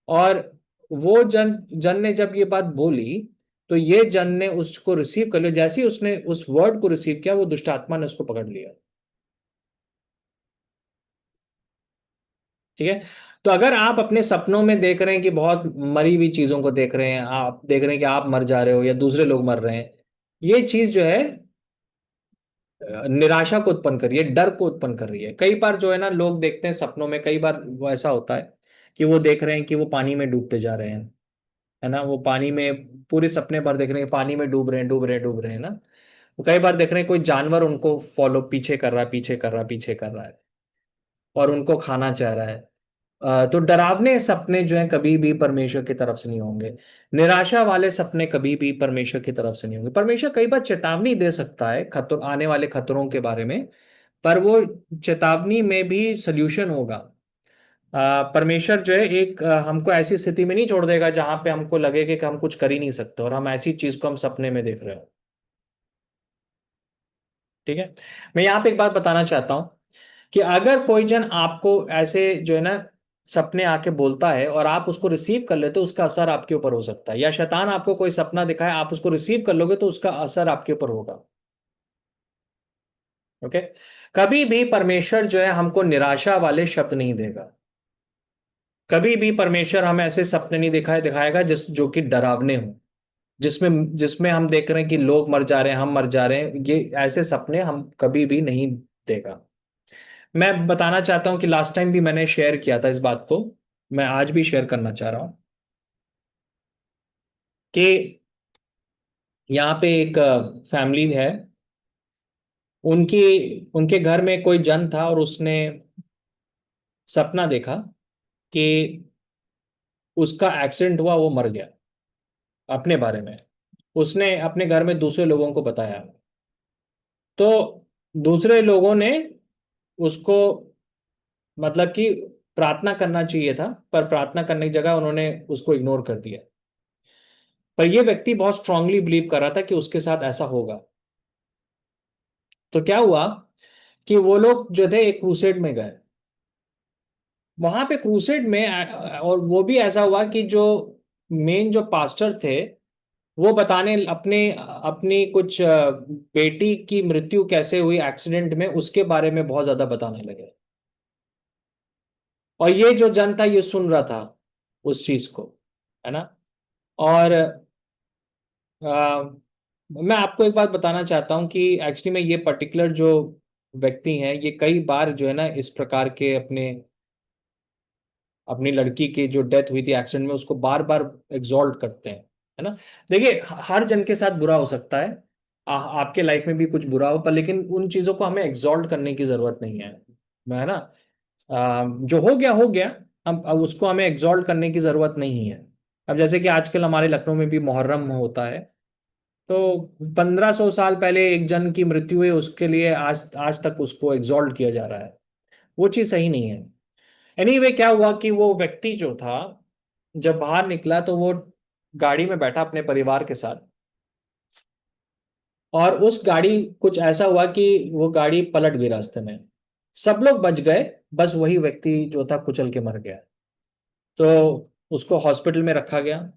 और वो जन जन ने जब ये बात बोली तो ये जन ने उसको रिसीव कर लिया। जैसे ही उसने उस वर्ड को रिसीव किया, वो दुष्ट आत्मा ने उसको पकड़ लिया। ठीक है। तो अगर आप अपने सपनों में देख रहे हैं कि बहुत मरी हुई चीजों को देख रहे हैं, आप देख रहे हैं कि आप मर जा रहे हो या दूसरे लोग मर रहे हैं, ये चीज जो है निराशा को उत्पन्न कर रही है, डर को उत्पन्न कर रही है। कई बार जो है ना, लोग देखते हैं सपनों में, कई बार वो ऐसा होता है कि वो देख रहे हैं कि वो पानी में डूबते जा रहे हैं, है ना, वो पानी में पूरे सपने भर देख रहे हैं पानी में डूब रहे हैं, डूब रहे हैं, डूब रहे हैं ना। वो कई बार देख रहे हैं कोई जानवर उनको फॉलो, पीछे कर रहा है, पीछे कर रहा है, पीछे कर रहा है और उनको खाना चाह रहा है। तो डरावने सपने जो हैं कभी भी परमेश्वर की तरफ से नहीं होंगे। निराशा वाले सपने कभी भी परमेश्वर की तरफ से नहीं होंगे। परमेश्वर कई बार चेतावनी दे सकता है खतर आने वाले खतरों के बारे में, पर वो चेतावनी में भी सल्यूशन होगा। परमेश्वर जो है एक हमको ऐसी स्थिति में नहीं छोड़ देगा जहां पे हमको लगे कि हम कुछ कर ही नहीं सकते और हम ऐसी चीज को हम सपने में देख रहे हो। ठीक है। मैं यहाँ पे एक बात बताना चाहता हूं कि अगर कोई जन आपको ऐसे जो है ना सपने आके बोलता है और आप उसको रिसीव कर लेते हो, उसका असर आपके ऊपर हो सकता है। या शैतान आपको कोई सपना दिखाए, आप उसको रिसीव कर लोगे तो उसका असर आपके ऊपर होगा। ओके। कभी भी परमेश्वर जो है हमको निराशा वाले शब्द नहीं देगा। कभी भी परमेश्वर हमें ऐसे सपने नहीं दिखाएगा जो कि डरावने हो, जिसमें जिसमें हम देख रहे हैं कि लोग मर जा रहे हैं, हम मर जा रहे हैं। ये ऐसे सपने हम कभी भी नहीं देगा। मैं बताना चाहता हूं कि लास्ट टाइम भी मैंने शेयर किया था इस बात को, मैं आज भी शेयर करना चाह रहा हूं कि यहाँ पे एक फैमिली है। उनकी उनके घर में कोई जन था और उसने सपना देखा कि उसका एक्सीडेंट हुआ, वो मर गया। अपने बारे में उसने अपने घर में दूसरे लोगों को बताया। तो दूसरे लोगों ने उसको, मतलब कि प्रार्थना करना चाहिए था, पर प्रार्थना करने की जगह उन्होंने उसको इग्नोर कर दिया। पर यह व्यक्ति बहुत स्ट्रांगली बिलीव कर रहा था कि उसके साथ ऐसा होगा। तो क्या हुआ कि वो लोग जो थे एक क्रूसेड में गए। वहां पे क्रूसेड में और वो भी ऐसा हुआ कि जो मेन जो पास्टर थे वो बताने अपने अपनी कुछ बेटी की मृत्यु कैसे हुई एक्सीडेंट में, उसके बारे में बहुत ज्यादा बताने लगे। और ये जो जन था ये सुन रहा था उस चीज को, है ना। और मैं आपको एक बात बताना चाहता हूं कि एक्चुअली में ये पर्टिकुलर जो व्यक्ति हैं ये कई बार जो है ना इस प्रकार के अपने अपनी लड़की की जो डेथ हुई थी एक्सीडेंट में उसको बार बार एग्जॉल्ट करते हैं, है ना। देखिए हर जन के साथ बुरा हो सकता है। आपके लाइफ में भी कुछ बुरा हो, पर लेकिन उन चीजों को हमें एग्जॉल्ट करने की जरूरत नहीं है, है ना। जो हो गया हो गया। अब उसको हमें एग्जॉल्ट करने की जरूरत नहीं है। अब जैसे कि आजकल हमारे लखनऊ में भी मुहर्रम होता है। तो 1500 साल पहले एक जन की मृत्यु हुई, उसके लिए आज आज तक उसको एग्जॉल्ट किया जा रहा है। वो चीज सही नहीं है। एनीवे क्या हुआ कि वो व्यक्ति जो था जब बाहर निकला तो वो गाड़ी में बैठा अपने परिवार के साथ। और उस गाड़ी कुछ ऐसा हुआ कि वो गाड़ी पलट गई रास्ते में। सब लोग बच गए, बस वही व्यक्ति जो था कुचल के मर गया। तो उसको हॉस्पिटल में रखा गया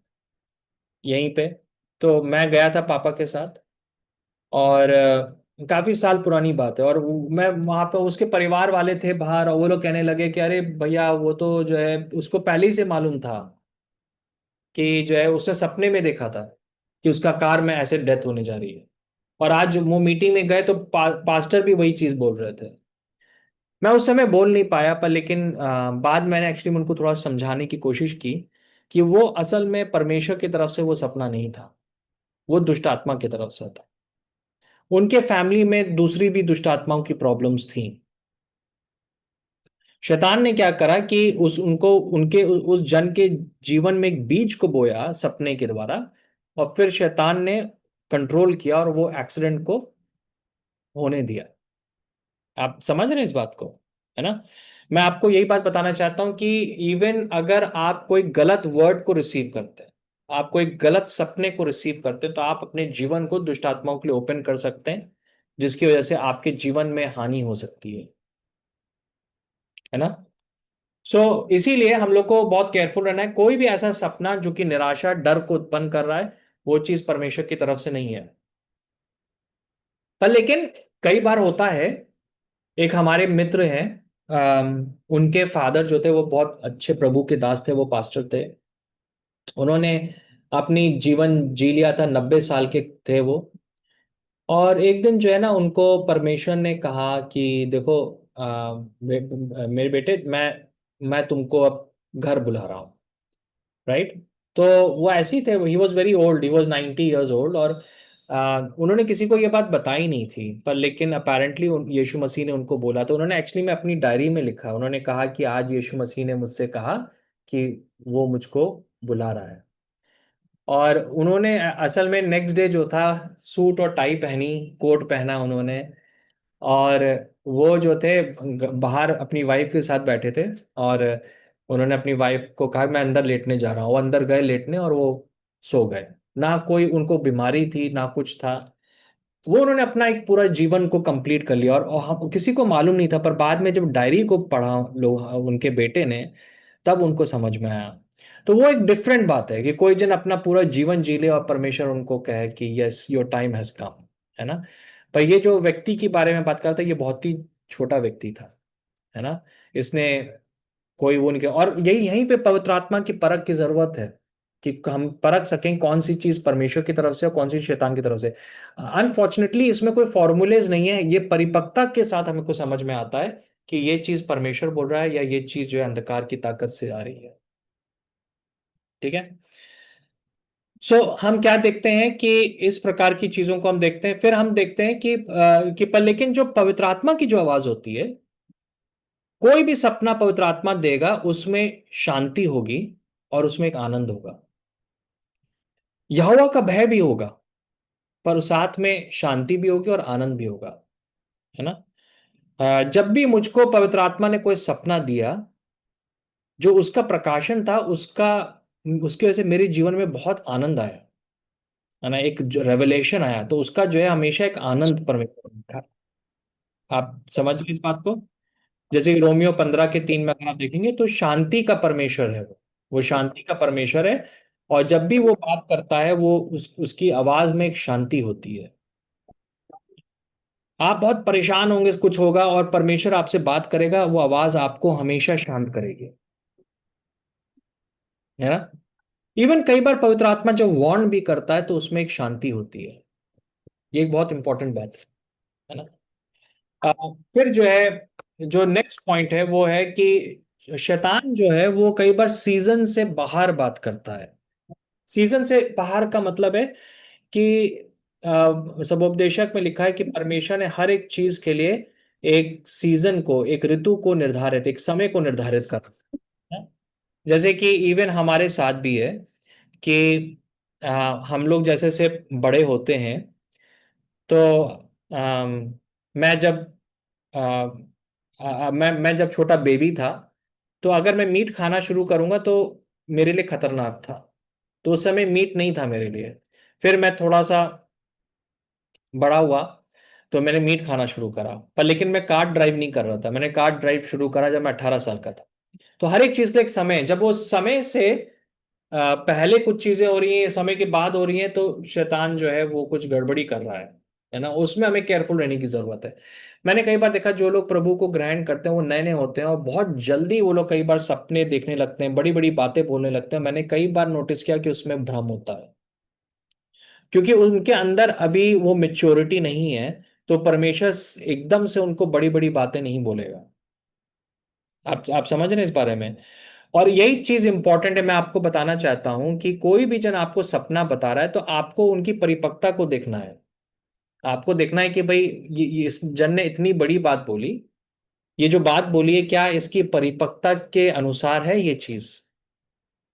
यहीं पे। तो मैं गया था पापा के साथ। और काफी साल पुरानी बात है। और मैं वहां पे, उसके परिवार वाले थे बाहर और वो लोग कहने लगे कि अरे भैया वो तो जो है उसको पहले ही से मालूम था कि जो है उसने सपने में देखा था कि उसका कार में ऐसे डेथ होने जा रही है। और आज वो मीटिंग में गए तो पास्टर भी वही चीज बोल रहे थे। मैं उस समय बोल नहीं पाया, पर लेकिन बाद मैंने एक्चुअली उनको थोड़ा समझाने की कोशिश की कि वो असल में परमेश्वर की तरफ से वो सपना नहीं था, वो दुष्ट आत्मा की तरफ से था। उनके फैमिली में दूसरी भी दुष्ट आत्माओं की प्रॉब्लम्स थी। शैतान ने क्या करा कि उस उनको उनके उस जन के जीवन में एक बीज को बोया सपने के द्वारा, और फिर शैतान ने कंट्रोल किया और वो एक्सीडेंट को होने दिया। आप समझ रहे हैं इस बात को, है ना? मैं आपको यही बात बताना चाहता हूं कि इवन अगर आप कोई गलत वर्ड को रिसीव करते हैं, आप कोई गलत सपने को रिसीव करते हैं, तो आप अपने जीवन को दुष्ट आत्माओं के लिए ओपन कर सकते हैं, जिसकी वजह से आपके जीवन में हानि हो सकती है ना? इसीलिए हम लोग को बहुत केयरफुल रहना है। कोई भी ऐसा सपना जो कि निराशा, डर को उत्पन्न कर रहा है, वो चीज परमेश्वर की तरफ से नहीं है। पर लेकिन कई बार होता है, एक हमारे मित्र हैं, उनके फादर जो थे वो बहुत अच्छे प्रभु के दास थे, वो पास्टर थे। उन्होंने अपनी जीवन जी लिया था, 90 साल के थे वो। और एक दिन जो है ना, उनको परमेश्वर ने कहा कि देखो, मेरे बेटे, मैं तुमको अब घर बुला रहा हूँ। राइट? तो वो ऐसे ही थे, he was very old, he was 90 years old। और उन्होंने किसी को ये बात बताई नहीं थी, पर लेकिन अपेरेंटली यीशु मसीह ने उनको बोला। तो उन्होंने एक्चुअली में अपनी डायरी में लिखा, उन्होंने कहा कि आज यीशु मसीह ने मुझसे कहा कि वो मुझको बुला रहा है। और उन्होंने असल में नेक्स्ट डे जो था, सूट और टाई पहनी, कोट पहना उन्होंने। और वो जो थे बाहर अपनी वाइफ के साथ बैठे थे, और उन्होंने अपनी वाइफ को कहा मैं अंदर लेटने जा रहा हूँ। वो अंदर गए लेटने, और वो सो गए। ना कोई उनको बीमारी थी, ना कुछ था। वो उन्होंने अपना एक पूरा जीवन को कंप्लीट कर लिया, और हम किसी को मालूम नहीं था। पर बाद में जब डायरी को पढ़ा लोग, उनके बेटे ने, तब उनको समझ में आया। तो वो एक डिफरेंट बात है कि कोई जन अपना पूरा जीवन जी ले और परमेश्वर उनको कहे कि yes, your time has come, है ना? पर ये जो व्यक्ति के बारे में बात करता है, ये बहुत ही छोटा व्यक्ति था, है ना? इसने कोई वो नहीं किया। और यहीं पे पवित्र आत्मा की परख की जरूरत है, कि हम परख सकें कौन सी चीज परमेश्वर की तरफ से और कौन सी शैतान की तरफ से। अनफॉर्चुनेटली इसमें कोई फॉर्मूलेज नहीं है, ये परिपक्वता के साथ हमको समझ में आता है कि ये चीज परमेश्वर बोल रहा है या ये चीज जो है अंधकार की ताकत से आ रही है। ठीक है? हम क्या देखते हैं कि इस प्रकार की चीजों को हम देखते हैं। फिर हम देखते हैं कि पर लेकिन जो पवित्र आत्मा की जो आवाज होती है, कोई भी सपना पवित्र आत्मा देगा, उसमें शांति होगी और उसमें एक आनंद होगा। यहोवा का भय भी होगा, पर साथ में शांति भी होगी और आनंद भी होगा, है ना? जब भी मुझको पवित्र आत्मा ने कोई सपना दिया, जो उसका प्रकाशन था, उसकी वजह से मेरे जीवन में बहुत आनंद आया, है ना? एक जो रेवलेशन आया, तो उसका जो है हमेशा एक आनंद परमेश्वर में था। आप समझ गए इस बात को? जैसे कि रोमियो 15 के 3 में अगर आप देखेंगे, तो शांति का परमेश्वर है वो शांति का परमेश्वर है। और जब भी वो बात करता है, वो उसकी आवाज में एक शांति होती है। आप बहुत परेशान होंगे, कुछ होगा, और परमेश्वर आपसे बात करेगा, वो आवाज आपको हमेशा शांत करेगी, है ना? इवन कई बार पवित्र आत्मा जब वार्न भी करता है, तो उसमें एक शांति होती है। ये एक बहुत इंपॉर्टेंट बात है ना? अ, फिर जो है, जो नेक्स्ट पॉइंट है वो है कि शैतान जो है वो कई बार सीजन से बाहर बात करता है। सीजन से बाहर का मतलब है कि सबोपदेशक में लिखा है कि परमेश्वर ने हर एक चीज के लिए एक सीजन को, एक ऋतु को निर्धारित, एक समय को निर्धारित कर रखा है। जैसे कि इवन हमारे साथ भी है कि हम लोग जैसे से बड़े होते हैं, तो मैं जब अ, मैं जब छोटा बेबी था, तो अगर मैं मीट खाना शुरू करूंगा तो मेरे लिए खतरनाक था। तो उस समय मीट नहीं था मेरे लिए। फिर मैं थोड़ा सा बड़ा हुआ, तो मैंने मीट खाना शुरू करा। पर लेकिन मैं कार ड्राइव नहीं कर रहा था, मैंने कार ड्राइव शुरू करा जब मैं 18 साल का था। तो हर एक चीज का एक समय है। जब वो समय से पहले कुछ चीजें हो रही हैं, समय के बाद हो रही हैं, तो शैतान जो है वो कुछ गड़बड़ी कर रहा है ना? उसमें हमें केयरफुल रहने की जरूरत है। मैंने कई बार देखा, जो लोग प्रभु को ग्रहण करते हैं वो नए नए होते हैं, और बहुत जल्दी वो लोग कई बार सपने देखने लगते हैं, बड़ी बड़ी बातें बोलने लगते हैं। मैंने कई बार नोटिस किया कि उसमें भ्रम होता है। क्योंकि उनके अंदर अभी वो मेच्योरिटी नहीं है, तो परमेश्वर एकदम से उनको बड़ी बड़ी बातें नहीं बोलेगा। आप समझ रहे हैं इस बारे में? और यही चीज इंपॉर्टेंट है, मैं आपको बताना चाहता हूं कि कोई भी जन आपको सपना बता रहा है तो आपको उनकी परिपक्वता को देखना है। आपको देखना है कि भाई ये इस जन ने इतनी बड़ी बात बोली, ये जो बात बोली है क्या इसकी परिपक्वता के अनुसार है ये चीज,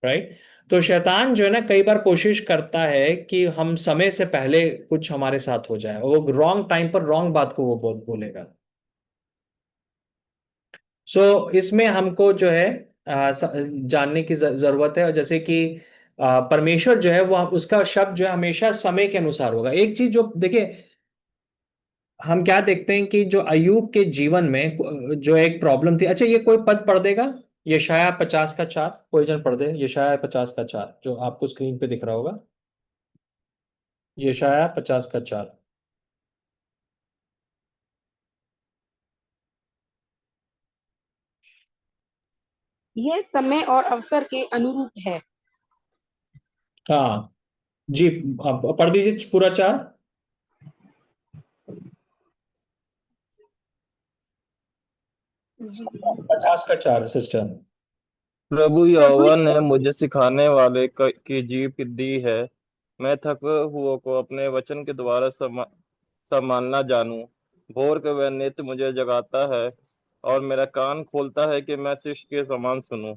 राइट? तो शैतान जो है ना कई बार कोशिश करता है कि हम समय से पहले कुछ हमारे साथ हो जाए, वो रॉन्ग टाइम पर रॉन्ग बात को वो बोलेगा। सो इसमें हमको जो है जानने की जरूरत है। और जैसे कि परमेश्वर जो है वो उसका शब्द जो है हमेशा समय के अनुसार होगा। एक चीज जो देखिए, हम क्या देखते हैं कि जो अयूब के जीवन में जो एक प्रॉब्लम थी। अच्छा, ये कोई पद पढ़ देगा, यशाया 50 का 4, कोई जन पढ़ दे यशाया 50 का 4 जो आपको स्क्रीन पे दिख रहा होगा। यशाया 50 का 4। यह समय और अवसर के अनुरूप है। हाँ जी, आप पढ़ दीजिए पूरा 4। जी। 50 का 4 सिस्टर। प्रभु प्रभु यहोवा ने मुझे सिखाने वाले की जीभ दी है। मैं थके हुओं को अपने वचन के द्वारा संभालना जानूं। भोर के वह नित्य मुझे जगाता है और मेरा कान खोलता है कि मैं शिष्य के समान सुनूं।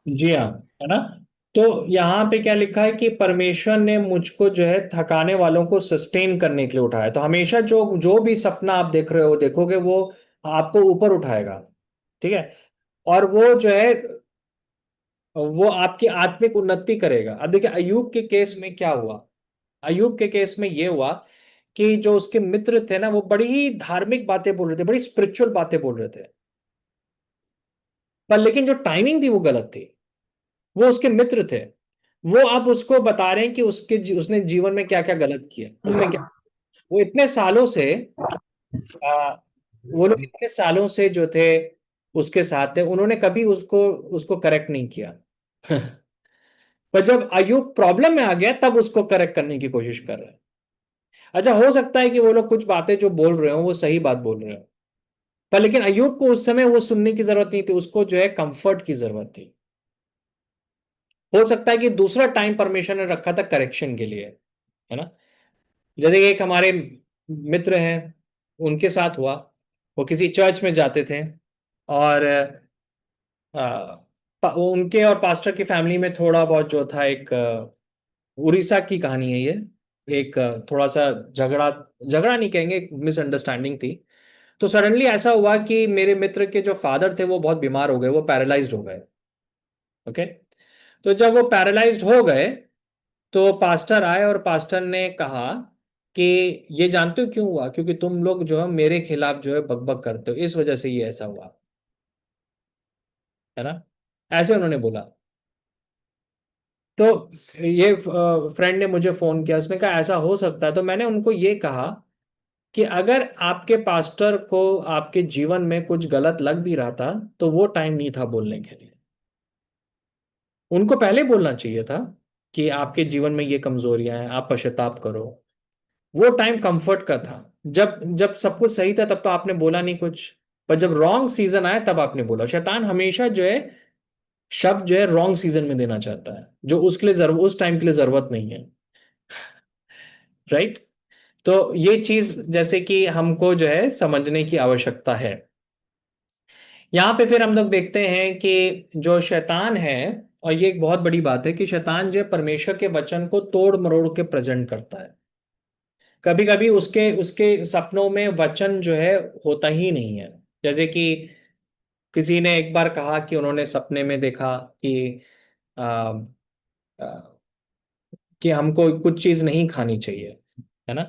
जी हाँ, है ना? तो यहाँ पे क्या लिखा है कि परमेश्वर ने मुझको जो है थकाने वालों को सस्टेन करने के लिए उठाया। तो हमेशा जो जो भी सपना आप देख रहे हो देखोगे वो आपको ऊपर उठाएगा, ठीक है? और वो जो है वो आपकी आत्मिक उन्नति करेगा। अब देखिए अयूब के केस में क्या हुआ। अयूब के केस में ये हुआ कि जो उसके मित्र थे ना वो बड़ी ही धार्मिक बातें बोल रहे थे, बड़ी स्पिरिचुअल बातें बोल रहे थे, पर लेकिन जो टाइमिंग थी वो गलत थी। वो उसके मित्र थे, वो अब उसको बता रहे हैं कि उसने जीवन में क्या क्या गलत किया। उसने क्या, वो इतने सालों से आ, वो लोग इतने सालों से जो थे उसके साथ थे, उन्होंने कभी उसको उसको करेक्ट नहीं किया। पर जब अयुब प्रॉब्लम में आ गया तब उसको करेक्ट करने की कोशिश कर रहे हैं। अच्छा, हो सकता है कि वो लोग कुछ बातें जो बोल रहे हो वो सही बात बोल रहे हो, पर लेकिन अयुब को उस समय वो सुनने की जरूरत नहीं थी, उसको जो है कंफर्ट की जरूरत थी। हो सकता है कि दूसरा टाइम परमेश्वर ने रखा था करेक्शन के लिए, है ना? जैसे एक हमारे मित्र हैं, उनके साथ हुआ। वो किसी चर्च में जाते थे और उनके और पास्टर की फैमिली में थोड़ा बहुत जो था एक उड़ीसा की कहानी है ये। एक थोड़ा सा झगड़ा, झगड़ा नहीं कहेंगे, एक मिसअंडरस्टैंडिंग थी। तो सडनली ऐसा हुआ कि मेरे मित्र के जो फादर थे वो बहुत बीमार हो गए, वो पैरालाइज्ड हो गए। ओके, तो जब वो पैरालाइज्ड हो गए तो पास्टर आए और पास्टर ने कहा कि ये जानते हो क्यों हुआ? क्योंकि तुम लोग जो है मेरे खिलाफ जो है बकबक करते हो, इस वजह से ये ऐसा हुआ, है ना? ऐसे उन्होंने बोला। तो ये फ्रेंड ने मुझे फोन किया, उसने कहा ऐसा हो सकता है। तो मैंने उनको ये कहा कि अगर आपके पास्टर को आपके जीवन में कुछ गलत लग भी रहा था तो वो टाइम नहीं था बोलने के लिए। उनको पहले बोलना चाहिए था कि आपके जीवन में ये कमजोरियां हैं, आप पश्चाताप करो। वो टाइम कंफर्ट का था। जब जब सब कुछ सही था तब तो आपने बोला नहीं कुछ, पर जब रॉन्ग सीजन आया तब आपने बोला। शैतान हमेशा जो है शब्द जो है रॉन्ग सीजन में देना चाहता है, जो उसके लिए उस टाइम के लिए जरूरत नहीं है, राइट? तो ये चीज जैसे कि हमको जो है समझने की आवश्यकता है। यहाँ पे फिर हम लोग देखते हैं कि जो शैतान है, और ये एक बहुत बड़ी बात है कि शैतान जो है परमेश्वर के वचन को तोड़ मरोड़ के प्रेजेंट करता है। कभी कभी उसके उसके सपनों में वचन जो है होता ही नहीं है। जैसे कि किसी ने एक बार कहा कि उन्होंने सपने में देखा कि आ, आ, कि हमको कुछ चीज नहीं खानी चाहिए, है ना?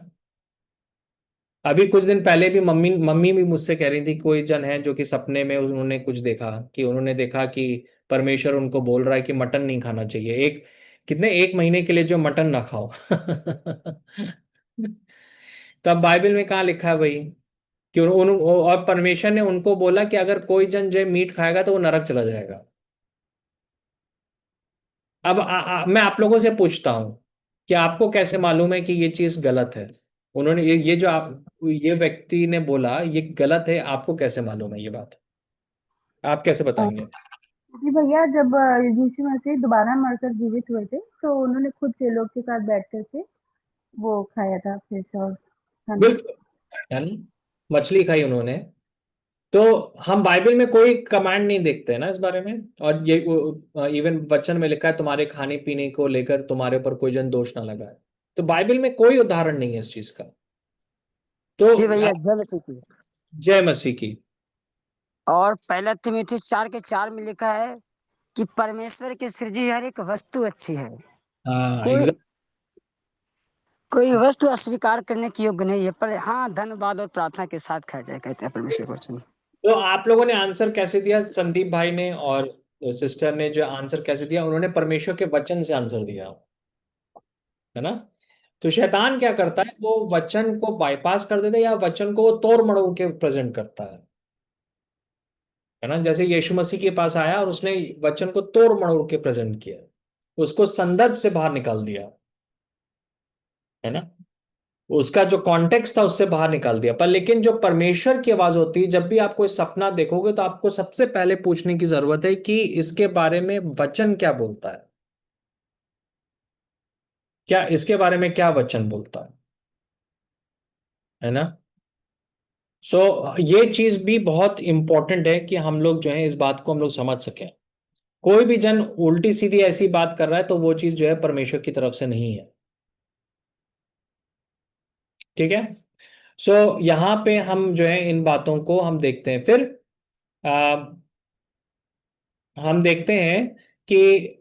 अभी कुछ दिन पहले भी मम्मी मम्मी भी मुझसे कह रही थी, कोई जन है जो कि सपने में उन्होंने कुछ देखा कि उन्होंने देखा कि परमेश्वर उनको बोल रहा है कि मटन नहीं खाना चाहिए, एक कितने 1 महीने के लिए जो मटन ना खाओ। तब बाइबल में कहाँ लिखा है भाई कि और परमेश्वर ने उनको बोला कि अगर कोई जन जो है मीट खाएगा तो वो नरक चला जाएगा। अब मैं आप लोगों से पूछता हूं कि आपको कैसे मालूम है कि ये चीज गलत है? उन्होंने ये जो आप ये व्यक्ति ने बोला ये गलत है, आपको कैसे मालूम है ये बात? आप कैसे बताएंगे? जी भैया, जब यीशु मसीह दोबारा मरकर जीवित हुए थे तो उन्होंने खुद चेलों के साथ बैठ करके वो खाया था फिश और खाना। बिल्कुल, यानी मछली खाई उन्होंने। तो हम बाइबल में कोई कमांड नहीं देखते हैं ना इस बारे में। और ये इवन वचन में लिखा है तुम्हारे खाने पीने को लेकर तुम्हारे ऊपर कोई जन दोष ना लगाए। तो बाइबल में कोई उदाहरण नहीं है इस चीज का। तो जी भैया, जय मसीह की। जय मसीह की। और पहला तीमुथियुस 4:4 में लिखा है कि परमेश्वर की सृजी हर एक वस्तु अच्छी है, हाँ कोई एग्जैक्ट। कोई वस्तु अस्वीकार करने की योग्य नहीं है, पर हाँ धन्यवाद और प्रार्थना के साथ खाया जाए, कहते हैं परमेश्वर को वचन। तो आप लोगों ने आंसर कैसे दिया? संदीप भाई ने और सिस्टर ने जो आंसर कैसे दिया, उन्होंने परमेश्वर के वचन से आंसर दिया, है ना। तो शैतान क्या करता है, वो वचन को बाईपास कर देता है या वचन को वो तोड़ मरोड़ के प्रेजेंट करता है ना। जैसे यीशु मसीह के पास आया और उसने वचन को तोड़ मरोड़ के प्रेजेंट किया, उसको संदर्भ से बाहर निकाल दिया, है ना। उसका जो कॉन्टेक्स्ट था उससे बाहर निकाल दिया। पर लेकिन जो परमेश्वर की आवाज होती है, जब भी आप कोई सपना देखोगे तो आपको सबसे पहले पूछने की जरूरत है कि इसके बारे में वचन क्या बोलता है, क्या इसके बारे में क्या वचन बोलता है ना। सो ये चीज भी बहुत इंपॉर्टेंट है कि हम लोग जो है इस बात को हम लोग समझ सकें। कोई भी जन उल्टी सीधी ऐसी बात कर रहा है तो वो चीज जो है परमेश्वर की तरफ से नहीं है, ठीक है। सो यहां पे हम जो है इन बातों को हम देखते हैं। फिर हम देखते हैं कि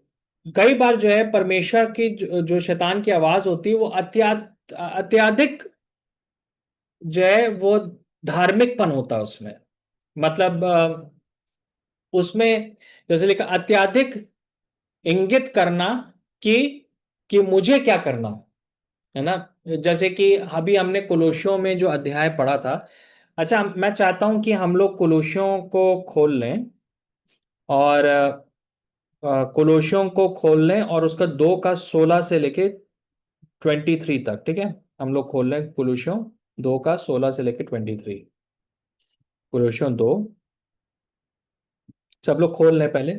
कई बार जो है परमेश्वर की जो शैतान की आवाज होती है वो अत्याधिक जो है वो धार्मिकपन होता है उसमें। मतलब उसमें जैसे लिखा अत्याधिक इंगित करना कि मुझे क्या करना है ना। जैसे कि अभी हमने कुलोसियों में जो अध्याय पढ़ा था। अच्छा, मैं चाहता हूं कि हम लोग कुलोसियों को खोल लें और कुलोसियों को खोल लें और उसका 2 का 16 से लेके 23 तक, ठीक है। हम लोग खोल लें कुलोसियों 2 का 16 से लेके 23। कुलोसियों 2, सब लोग खोल लें पहले।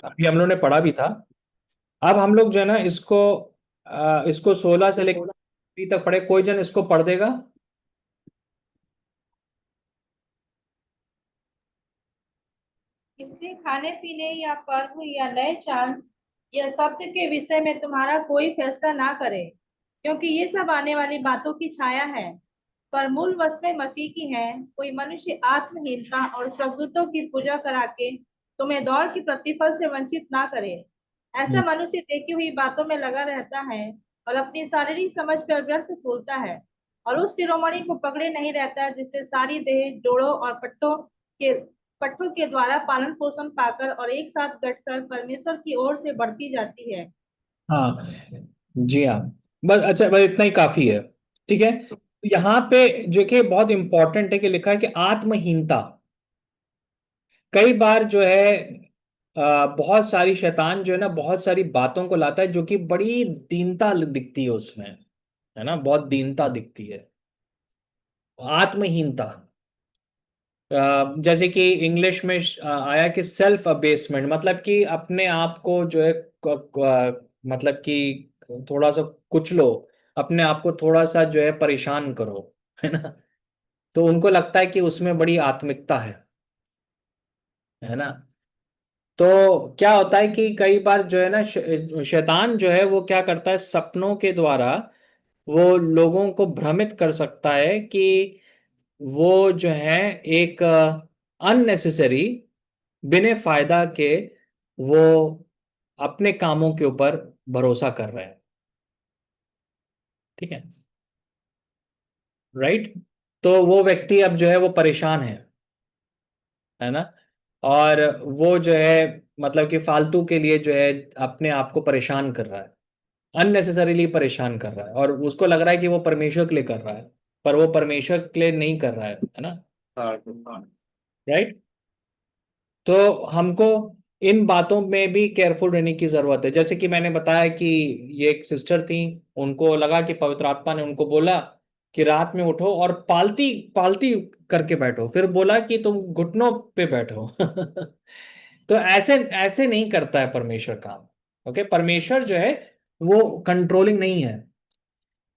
अभी हम लोग ने पढ़ा भी था। अब हम लोग जो है ना इसको 16 से लेकर 23 तक पढ़े। कोई जन इसको पढ़ देगा? इसलिए खाने पीने या पर्व या नए चांद या शब्द के विषय में तुम्हारा कोई फैसला ना करे, क्योंकि ये सब आने वाली बातों की छाया है, पर मूल वस्तुएं मसीह की हैं। कोई मनुष्य आत्महीनता और स्वर्गदूतों की पूजा करा के तुम्हें दौड़ की प्रतिफल से वंचित ना करे। ऐसा मनुष्य देखी हुई बातों में लगा रहता है और अपनी शारीरिक समझ पर व्यर्थ बोलता है, और उस शिरोमणि को पकड़े नहीं रहता है जिससे सारी देह जोड़ों और पट्टों के द्वारा पालन पोषण पाकर और एक साथ गठकर परमेश्वर की ओर से बढ़ती जाती है। हाँ जी हाँ, बस अच्छा, बस इतना ही काफी है, ठीक है। तो यहाँ पे जो कि बहुत इंपॉर्टेंट है कि लिखा है कि आत्महीनता। कई बार जो है बहुत सारी शैतान जो है ना बहुत सारी बातों को लाता है जो कि बड़ी दीनता दिखती है उसमें, है ना, बहुत दीनता दिखती है। आत्महीनता जैसे कि इंग्लिश में आया कि सेल्फ अबेसमेंट, मतलब कि अपने आप को जो है मतलब कि थोड़ा सा कुचलो, अपने आप को थोड़ा सा जो है परेशान करो, है ना। तो उनको लगता है कि उसमें बड़ी आत्मिकता है ना। तो क्या होता है कि कई बार जो है ना शैतान जो है वो क्या करता है, सपनों के द्वारा वो लोगों को भ्रमित कर सकता है कि वो जो है एक अननेसेसरी, बिना फायदा के वो अपने कामों के ऊपर भरोसा कर रहे हैं, ठीक है, राइट। तो वो व्यक्ति अब जो है वो परेशान है ना। और वो जो है मतलब कि फालतू के लिए जो है अपने आप को परेशान कर रहा है, अननेसेसरीली परेशान कर रहा है, और उसको लग रहा है कि वो परमेश्वर के लिए कर रहा है, पर वो परमेश्वर के लिए नहीं कर रहा है ना, राइट। तो हमको इन बातों में भी केयरफुल रहने की जरूरत है। जैसे कि मैंने बताया कि ये एक सिस्टर थी, उनको लगा कि पवित्र आत्मा ने उनको बोला कि रात में उठो और पालती पालती करके बैठो, फिर बोला कि तुम घुटनों पे बैठो। तो ऐसे ऐसे नहीं करता है परमेश्वर काम। ओके, परमेश्वर जो है वो कंट्रोलिंग नहीं है।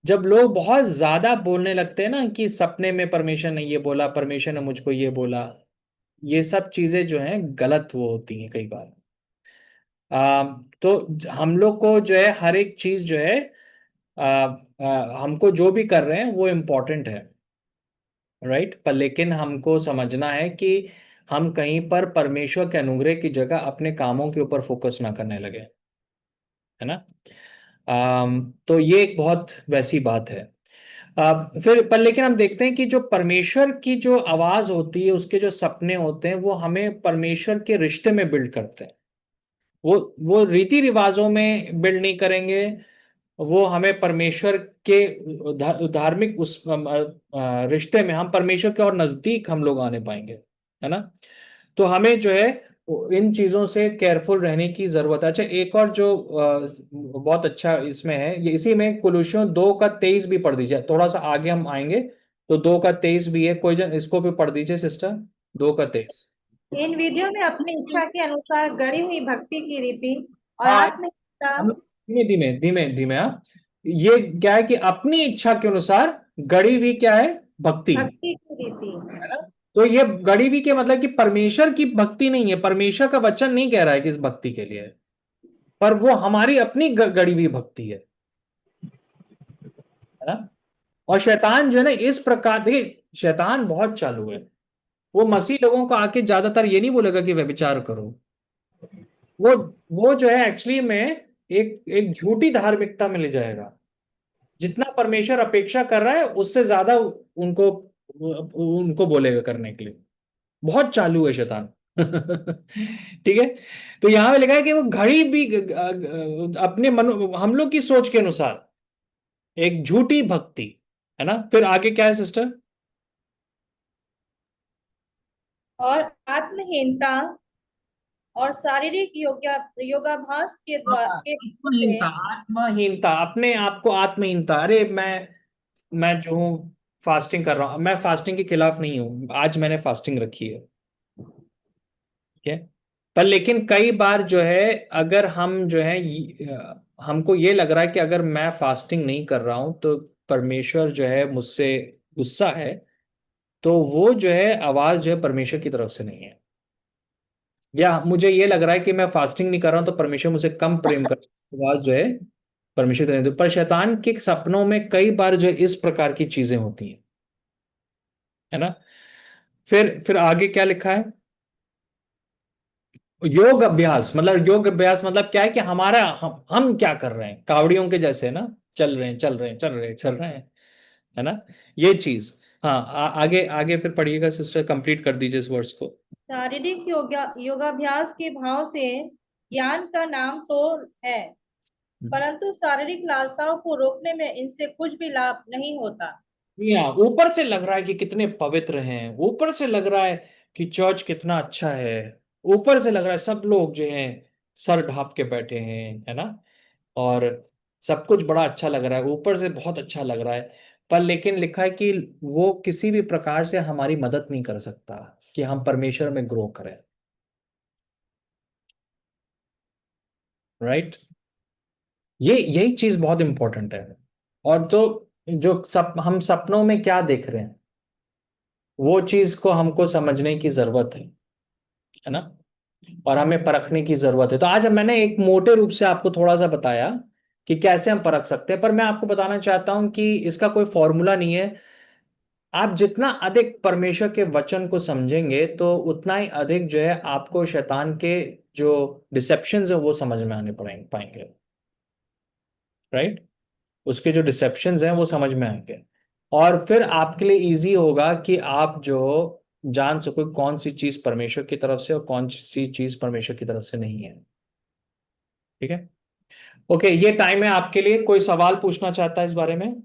जब लोग बहुत ज्यादा बोलने लगते हैं ना कि सपने में परमेश्वर ने ये बोला, परमेश्वर ने मुझको ये बोला, ये सब चीजें जो हैं गलत वो होती हैं कई बार। तो हम लोग को जो है हर एक चीज जो है हमको जो भी कर रहे हैं वो इम्पोर्टेंट है, राइट। पर लेकिन हमको समझना है कि हम कहीं पर परमेश्वर के अनुग्रह की जगह अपने कामों के ऊपर फोकस ना करने लगे, है ना। तो ये एक बहुत वैसी बात है। फिर पर लेकिन हम देखते हैं कि जो परमेश्वर की जो आवाज होती है, उसके जो सपने होते हैं, वो हमें परमेश्वर के रिश्ते में बिल्ड करते हैं। वो रीति रिवाजों में बिल्ड नहीं करेंगे, वो हमें परमेश्वर के धार्मिक उस रिश्ते में हम परमेश्वर के और नजदीक हम लोग आने पाएंगे, है ना। तो हमें जो है इन चीजों से केयरफुल रहने की जरूरत है। अच्छा, एक और जो बहुत अच्छा इसमें है, ये इसी में कुलुस्सियों 2:23 भी पढ़ दीजिए, थोड़ा सा आगे हम आएंगे तो 2:23 भी है। कोई जन इसको भी पढ़ दीजिए सिस्टर, 2:23। इन विधियों में अपनी इच्छा के अनुसार गढ़ी हुई भक्ति की रीति और हाँ, आत्महिंसा हम धीमे धीमे धीमे धीमे, हाँ, ये क्या है कि अपनी इच्छा के अनुसार गढ़ी हुई क्या है, भक्ति, भक्ति की रीति। है ना। तो ये गढ़ी हुई के मतलब कि परमेश्वर की भक्ति नहीं है, परमेश्वर का वचन नहीं कह रहा है कि इस भक्ति के लिए, पर वो हमारी अपनी गढ़ी हुई भक्ति है ना। और शैतान जो है ना इस प्रकार, देखिए शैतान बहुत चालू है। वो मसीह लोगों को आके ज्यादातर ये नहीं बोलेगा कि व्यभिचार करो। वो वो जो है एक्चुअली में एक एक झूठी धार्मिकता में ले जाएगा। जितना परमेश्वर अपेक्षा कर रहा है उससे ज्यादा उनको उनको बोलेगा करने के लिए। बहुत चालू है शैतान। ठीक है। तो यहां पे लिखा है कि वो घड़ी भी अपने मन, हम लोग की सोच के अनुसार एक झूठी भक्ति, है ना। फिर आगे क्या है सिस्टर? और आत्महीनता और शारीरिक योगाभ्यास के द्वारा के से आत्महीनता, आत्महीनता, अपने आप को आत्महीनता। अरे मैं जो हूँ फास्टिंग कर रहा हूँ, मैं फास्टिंग के खिलाफ नहीं हूँ, आज मैंने फास्टिंग रखी है, ठीक है। पर लेकिन कई बार जो है अगर हम जो है हमको ये लग रहा है कि अगर मैं फास्टिंग नहीं कर रहा हूं तो परमेश्वर जो है मुझसे गुस्सा है, तो वो जो है आवाज जो है परमेश्वर की तरफ से नहीं है। या मुझे ये लग रहा है कि मैं फास्टिंग नहीं कर रहा हूं तो परमेश्वर मुझसे कम प्रेम कर, आवाज जो है परमेश्वर की तरफ से। पर शैतान के सपनों में कई बार जो है इस प्रकार की चीजें होती हैं, है ना। फिर आगे क्या लिखा है? योग अभ्यास, मतलब योग अभ्यास मतलब क्या है कि हमारा हम क्या कर रहे हैं, कावड़ियों के जैसे ना, चल रहे हैं चल रहे हैं चल रहे हैं चल रहे हैं, है ना, ये चीज। हाँ, आगे आगे फिर पढ़िएगा सिस्टर, कंप्लीट कर दीजिए इस वर्ष को। शारीरिक योगाभ्यास के भाव से ज्ञान का नाम तो है, परंतु शारीरिक लालसाओं को रोकने में इनसे कुछ भी लाभ नहीं होता। यहाँ ऊपर से लग रहा है कि कितने पवित्र हैं, ऊपर से लग रहा है कि चर्च कितना अच्छा है, ऊपर से लग रहा है सब लोग जो हैं सर ढाप के बैठे हैं, है ना, और सब कुछ बड़ा अच्छा लग रहा है, ऊपर से बहुत अच्छा लग रहा है। पर लेकिन लिखा है कि वो किसी भी प्रकार से हमारी मदद नहीं कर सकता कि हम परमेश्वर में ग्रो करें, राइट। ये यही चीज बहुत इंपॉर्टेंट है। और तो जो हम सपनों में क्या देख रहे हैं, वो चीज को हमको समझने की जरूरत है ना, और हमें परखने की जरूरत है। तो आज मैंने एक मोटे रूप से आपको थोड़ा सा बताया कि कैसे हम परख सकते हैं, पर मैं आपको बताना चाहता हूं कि इसका कोई फॉर्मूला नहीं है। आप जितना अधिक परमेश्वर के वचन को समझेंगे तो उतना ही अधिक जो है आपको शैतान के जो डिसेप्शंस है वो समझ में आने पाएंगे, राइट। उसके जो डिसेप्शंस हैं वो समझ में आएंगे, और फिर आपके लिए इजी होगा कि आप जो जान सको कौन सी चीज परमेश्वर की तरफ से और कौन सी चीज परमेश्वर की तरफ से नहीं है, ठीक है। ओके, ये टाइम है आपके लिए, कोई सवाल पूछना चाहता है इस बारे में?